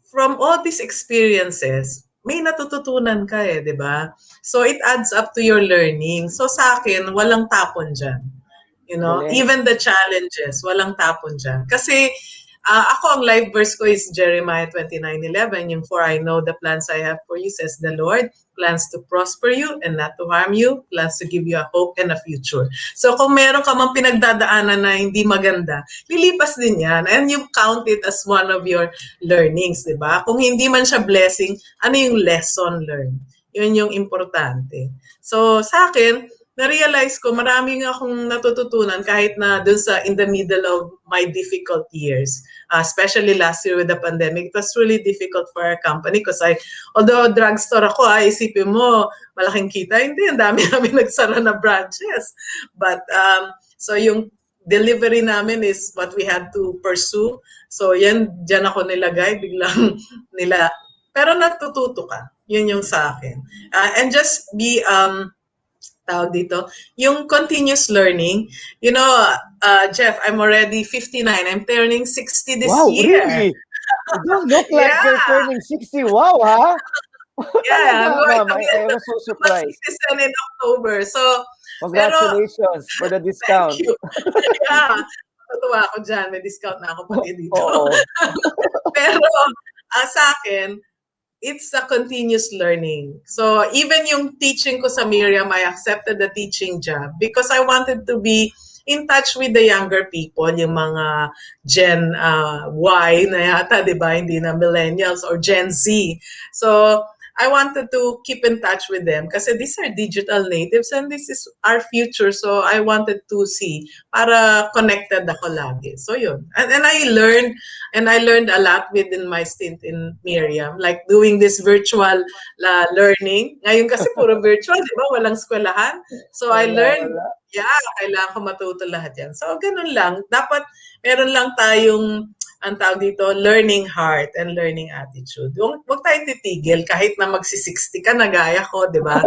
from all these experiences, may natututunan ka di ba? So it adds up to your learning. So sa akin, walang tapon dyan. Even the challenges, walang tapon dyan. Kasi ako, ang life verse ko is Jeremiah 29:11. Yung for I know the plans I have for you, says the Lord. Plans to prosper you and not to harm you. Plans to give you a hope and a future. So kung meron ka mang pinagdadaanan na hindi maganda, lilipas din yan. And you count it as one of your learnings, di ba? Kung hindi man siya blessing, ano yung lesson learned? Yun yung importante. So sa akin, na-realize ko maraming akong natututunan kahit na dun sa in the middle of my difficult years. Especially last year with the pandemic, it was really difficult for our company because although drugstore ako, isipin mo, malaking kita, hindi, ang dami namin nagsara na branches. But, so yung delivery namin is what we had to pursue. So dyan ako nilagay, biglang pero natututo ka. Yun yung sa akin. And just be, tawag dito, yung continuous learning. You know, Jeff, I'm already 59. I'm turning 60 this Wow, year. really? You don't look like Yeah. you're turning 60. Wow, ha? Yeah, I'm going Ma'am, I was so surprised. citizen in October. So, Congratulations for the discount. thank you. Yeah, natutuwa ako dyan. May discount na ako pati dito. Oo. Pero sa akin, it's a continuous learning. So even yung teaching ko sa Miriam, I accepted the teaching job because I wanted to be in touch with the younger people, yung mga Gen Y na yata, di ba? Hindi na millennials or Gen Z. So I wanted to keep in touch with them kasi these are digital natives and this is our future. So I wanted to see para connected ako lagi. So yun. And I learned a lot within my stint in Miriam, like doing this virtual learning. Ngayon kasi puro virtual, di ba? Walang eskwelahan. So I learned, kailangan ko matuto lahat yan. So ganun lang. Dapat meron lang tayong ang tawag dito, learning heart and learning attitude. Huwag tayong titigil kahit na magsi-60 ka na gaya ko, di ba?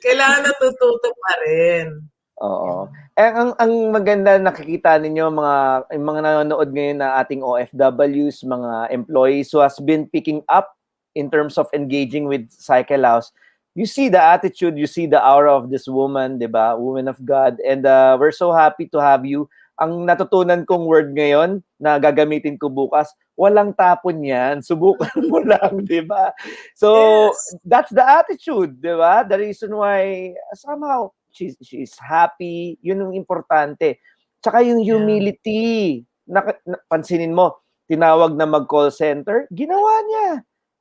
Kailangan natututo pa rin. Oo. Ang maganda nakikita ninyo yung mga nanonood ngayon na ating OFWs, mga employees who has been picking up in terms of engaging with Cycle House. You see the attitude, you see the aura of this woman, 'di ba? Woman of God, and we're so happy to have you. Ang natutunan kong word ngayon na gagamitin ko bukas, walang tapon yan. Subukan mo lang, di ba? So, Yes. that's the attitude, di ba? The reason why somehow she's happy, yun yung importante. Tsaka yung humility. Pansinin mo, tinawag na mag-call center, ginawa niya.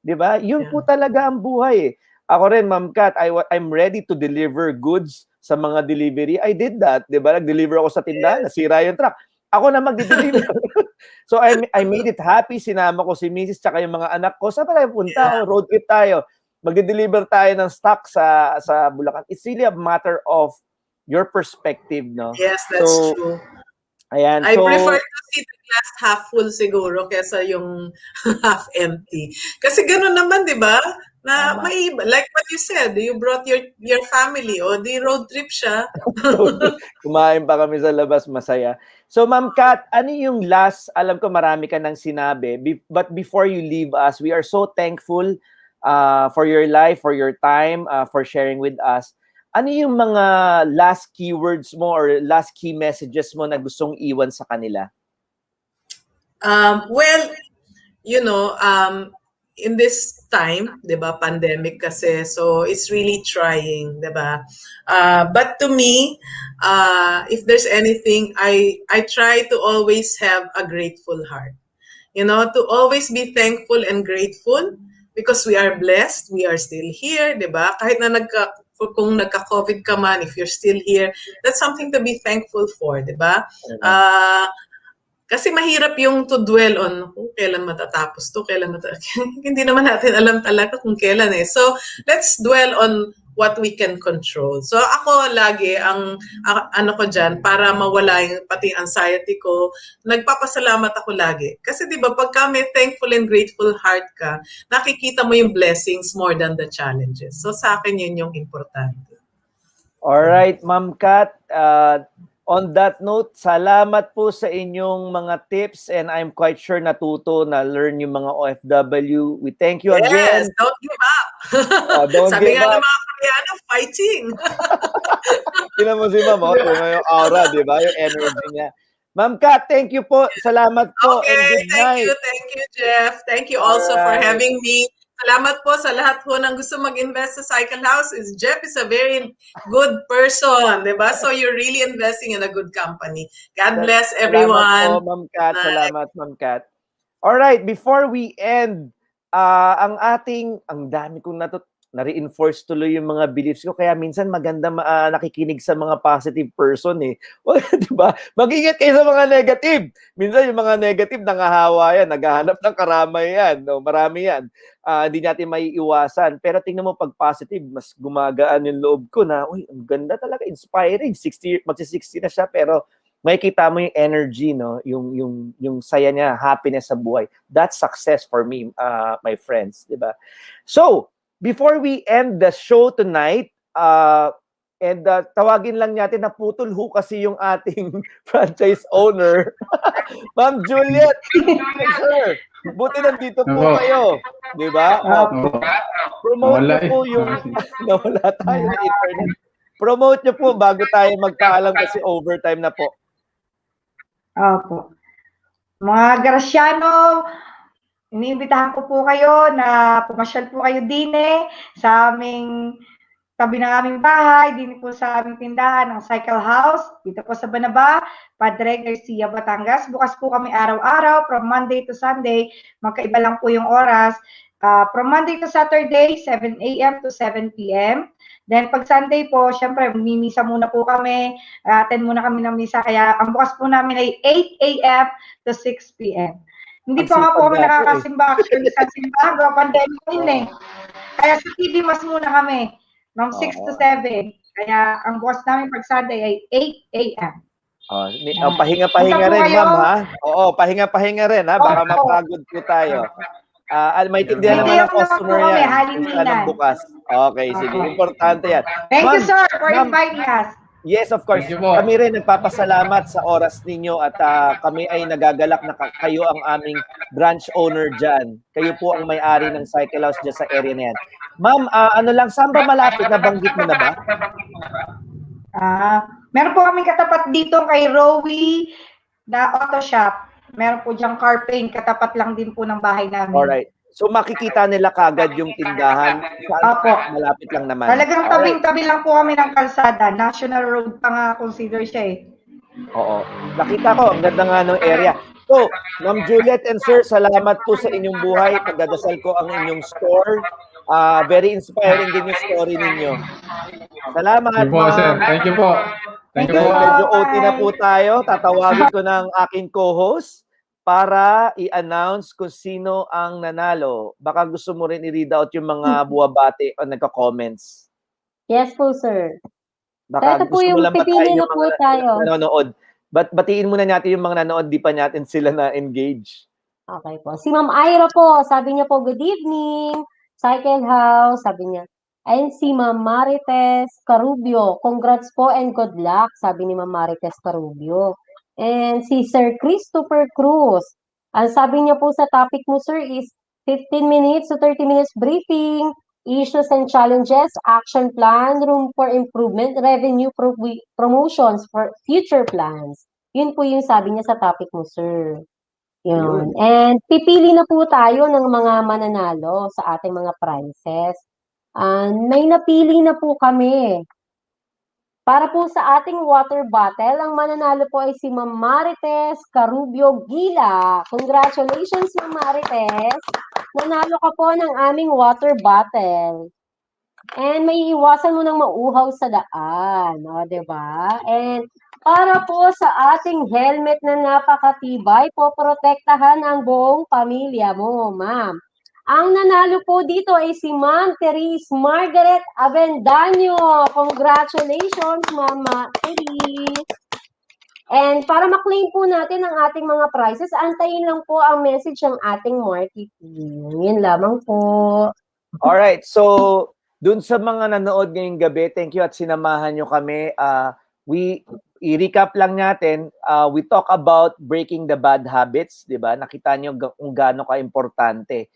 Di ba? Yun po talaga ang buhay. Ako rin, Ma'am Kat, I'm ready to deliver goods sa mga delivery. I did that, 'di ba? Nag-deliver ako sa tindahan, nasira yung truck. Ako na mag-deliver. So I made it happy, sinama ko si Mrs. tsaka yung mga anak ko. Saan pa tayo punta? Road trip tayo. Mag-deliver tayo ng stock sa Bulacan. It's really a matter of your perspective, no? Yes, that's true. Ayan, I prefer to see the glass half full siguro kesa yung half empty. Kasi gano'n naman, di ba? Na may iba. Like what you said, you brought your family o di road trip siya. Kumain pa kami sa labas, masaya. So, Ma'am Kat, ano yung last, alam ko marami ka nang sinabi, but before you leave us, we are so thankful for your life, for your time, for sharing with us. Ano yung mga last keywords mo or last key messages mo na gustong iwan sa kanila? Well, you know, in this time, 'di ba, pandemic kasi, so it's really trying, 'di ba? But to me, if there's anything, I try to always have a grateful heart. You know, to always be thankful and grateful because we are blessed, we are still here, 'di ba? Kahit na kung nagka-COVID ka man, if you're still here, that's something to be thankful for, 'di ba? Kasi mahirap yung to dwell on kailan matatapos to, hindi naman natin alam talaga kung kailan eh. So, let's dwell on what we can control. So, ako lagi, ang ano ko dyan, para mawala yung pati anxiety ko, nagpapasalamat ako lagi. Kasi di ba, pagka may thankful and grateful heart ka, nakikita mo yung blessings more than the challenges. So, sa akin yun yung importante. Alright, Ma'am Kat, on that note, salamat po sa inyong mga tips and I'm quite sure natuto na learn yung mga OFW. We thank you again. Yes, don't give up. Don't Sabi give nga up. ng mga Koreano, fighting. Tingnan mo si Ma'am, yung aura, di ba? Yung energy niya. Ma'am Kat, thank you po. Salamat po and good night. Thank you, Jeff. Thank you also for having me. Salamat po sa lahat po ng gusto mag-invest sa Cycle House. Jeff is a very good person, di ba? So you're really investing in a good company. God bless everyone. Salamat po, Ma'am Kat. Salamat, Ma'am Kat. Alright, before we end, ang dami kong na-reinforce tuloy yung mga beliefs ko. Kaya minsan maganda nakikinig sa mga positive person eh. Diba? Mag-ingat kayo sa mga negative. Minsan yung mga negative nangahawa yan, naghahanap ng karamay yan. No? Marami yan. Hindi natin maiiwasan. Pero tingnan mo pag positive, mas gumagaan yung loob ko na, uy, ang ganda talaga, inspiring. 60, magsi-60 na siya, pero makikita mo yung energy, no? Yung saya niya, happiness sa buhay. That's success for me, my friends, di ba? So, before we end the show tonight, tawagin lang natin na putol ho kasi yung ating franchise owner, Ma'am Juliet. Sir, buti nandito po Opo. kayo. Di ba? Opo. Promote Nawala niyo po eh. yung... Nawala tayo ng internet. Promote niyo po bago tayo magpaalam kasi overtime na po. Opo. Mga Graciano, iniimbitahan ko po kayo na pumasyal po kayo din sa aming tabi ng aming bahay, din po sa aming tindahan ng Cycle House, dito po sa Banaba, Padre Garcia, Batangas. Bukas po kami araw-araw from Monday to Sunday. Magkaiba lang po yung oras. From Monday to Saturday, 7 a.m. to 7 p.m. Then pag Sunday po, syempre, mimisa muna po kami. Attend muna kami ng misa. Kaya ang bukas po namin ay 8 a.m. to 6 p.m. Hindi pa nga po kami nakakasimba actually sa simbahan. Pandemic yun eh. Kaya sa TV mas muna kami. From 6 to 7. Kaya ang bukas namin pag Sunday ay 8 a.m. Pahinga-pahinga Punta po rin, kayo. ma'am, ha? Oo, pahinga-pahinga rin, ha? Baka Opo. mapagod po tayo. May tindihan Hindi naman ng ako naman customer po kami, yan. haliminan. Ng bukas. Okay, sige. Opo. Importante yan. Thank you, Ma'am, sir, for ma'am, inviting us. Yes, of course. Thank you po. Kami rin nagpapasalamat sa oras ninyo at kami ay nagagalak na kayo ang aming branch owner dyan. Kayo po ang may-ari ng Cycle House dyan sa area na yan. Ma'am, saan ba malapit? Nabanggit mo na ba? Meron po kaming katapat dito kay Rowie na auto shop. Meron po diyang car paint, katapat lang din po ng bahay namin. Alright. So makikita nila kagad yung tindahan. Opo. Malapit lang naman. Talagang Alright. tabing-tabi lang po kami ng kalsada. National Road pa nga consider siya eh. Oo. Nakita ko, ang ganda nga ng area. So, Ma'am Juliet and Sir, salamat po sa inyong buhay. Pagdadasal ko ang inyong store. Very inspiring din yung story ninyo. Salamat, Thank you po, sir. Thank you po. Thank you Dahil po. medyo OT na po tayo, tatawagin ko ng aking co-host para i-announce kung sino ang nanalo. Baka gusto mo rin i-read out yung mga buwabate o nagka-comments. Yes po, sir. Baka Ito po gusto mo yung lang pipili batiin na yung po mga tayo. nanonood. Batiin muna natin yung mga nanonood, di pa natin sila na-engage. Okay po. Si Ma'am Ira po, sabi niya po, good evening, Cycle House, sabi niya. And si Ma'am Marites Carubio, congrats po and good luck, sabi ni Ma'am Marites Carubio. And si Sir Christopher Cruz, ang sabi niya po sa topic mo, sir, is 15 minutes to 30 minutes briefing, issues and challenges, action plan, room for improvement, revenue promotions for future plans. Yun po yung sabi niya sa topic mo, sir. Yun. And pipili na po tayo ng mga mananalo sa ating mga prizes. May napili na po kami. Para po sa ating water bottle, ang mananalo po ay si Ma'am Marites Carubio Gila. Congratulations, Ma'am Marites. Nanalo ka po ng aming water bottle. And may iwasan mo ng mauhaw sa daan, no, 'di ba? And para po sa ating helmet na napakatibay, poprotektahan ang buong pamilya mo, ma'am. Ang nanalo po dito ay si Ma'am Therese Margaret Avendaño. Congratulations, Mama Therese. And para ma-claim po natin ang ating mga prizes, antayin lang po ang message ng ating marketing. Yun lamang po. Alright, so dun sa mga nanood ngayong gabi, thank you at sinamahan nyo kami. I-recap lang natin, we talk about breaking the bad habits, di ba? Nakita nyo kung gaano ka-importante.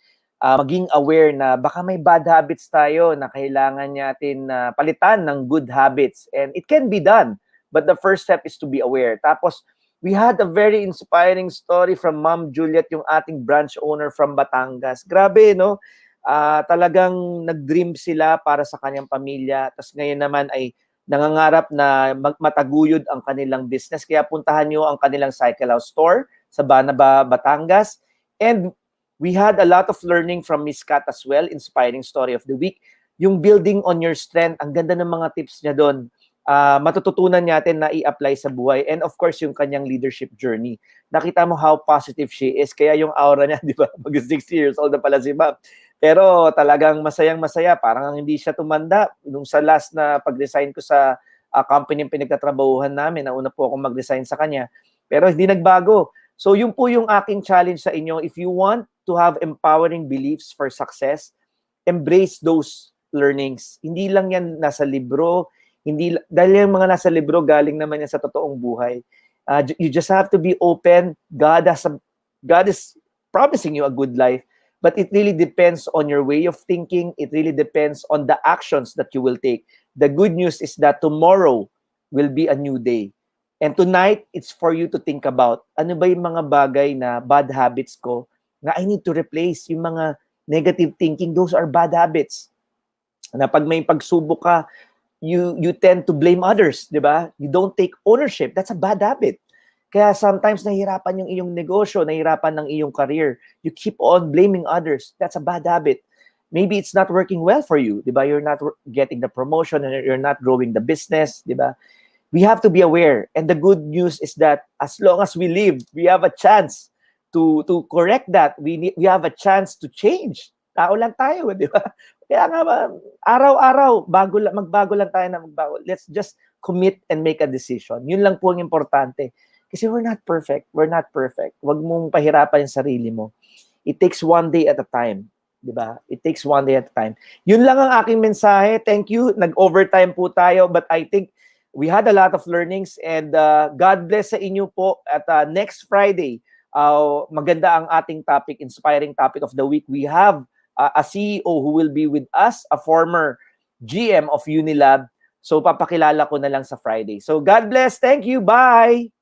Maging aware na baka may bad habits tayo na kailangan natin palitan ng good habits. And it can be done, but the first step is to be aware. Tapos, we had a very inspiring story from Ma'am Juliet, yung ating branch owner from Batangas. Grabe, no? Talagang nag-dream sila para sa kanyang pamilya. Tapos ngayon naman ay nangangarap na mataguyod ang kanilang business. Kaya puntahan nyo ang kanilang Cycle House store sa Banaba, Batangas. And we had a lot of learning from Miss Kat as well, inspiring story of the week. yung building on your strength, ang ganda ng mga tips niya doon. Matututunan natin na i-apply sa buhay. And of course, yung kanyang leadership journey. Nakita mo how positive she is. Kaya yung aura niya, di ba? Mag 60 years old na pala si Ma'am. Pero talagang masayang-masaya. Parang hindi siya tumanda. Nung sa last na pag-resign ko sa company yung pinagtatrabahuhan namin, nauna po akong mag-resign sa kanya. Pero hindi nagbago. So yun po yung aking challenge sa inyo. If you want to have empowering beliefs for success, embrace those learnings. Hindi lang yan nasa libro, dahil yung mga nasa libro, galing naman yan sa totoong buhay. You just have to be open. God is promising you a good life, but it really depends on your way of thinking. It really depends on the actions that you will take. The good news is that tomorrow will be a new day. And tonight, it's for you to think about, ano ba yung mga bagay na bad habits ko na I need to replace. Yung mga negative thinking, those are bad habits. Na pag may pagsubok ka, you tend to blame others, di ba? You don't take ownership. That's a bad habit. Kaya sometimes nahihirapan yung iyong negosyo, nahihirapan ng iyong career. You keep on blaming others. That's a bad habit. Maybe it's not working well for you, di ba? You're not getting the promotion and you're not growing the business, di ba? We have to be aware. And the good news is that as long as we live, we have a chance to correct that. We have a chance to change. Tao lang tayo, di ba? Kaya nga ba, araw-araw, magbago lang tayo na magbago. Let's just commit and make a decision. Yun lang po ang importante. Kasi we're not perfect. We're not perfect. Huwag mong pahirapan yung sarili mo. It takes one day at a time. Diba? It takes one day at a time. Yun lang ang aking mensahe. Thank you. Nag-overtime po tayo, but I think we had a lot of learnings and God bless sa inyo po. At next Friday, maganda ang ating topic, inspiring topic of the week. We have a CEO who will be with us, a former GM of Unilab. So papakilala ko na lang sa Friday. So God bless. Thank you. Bye.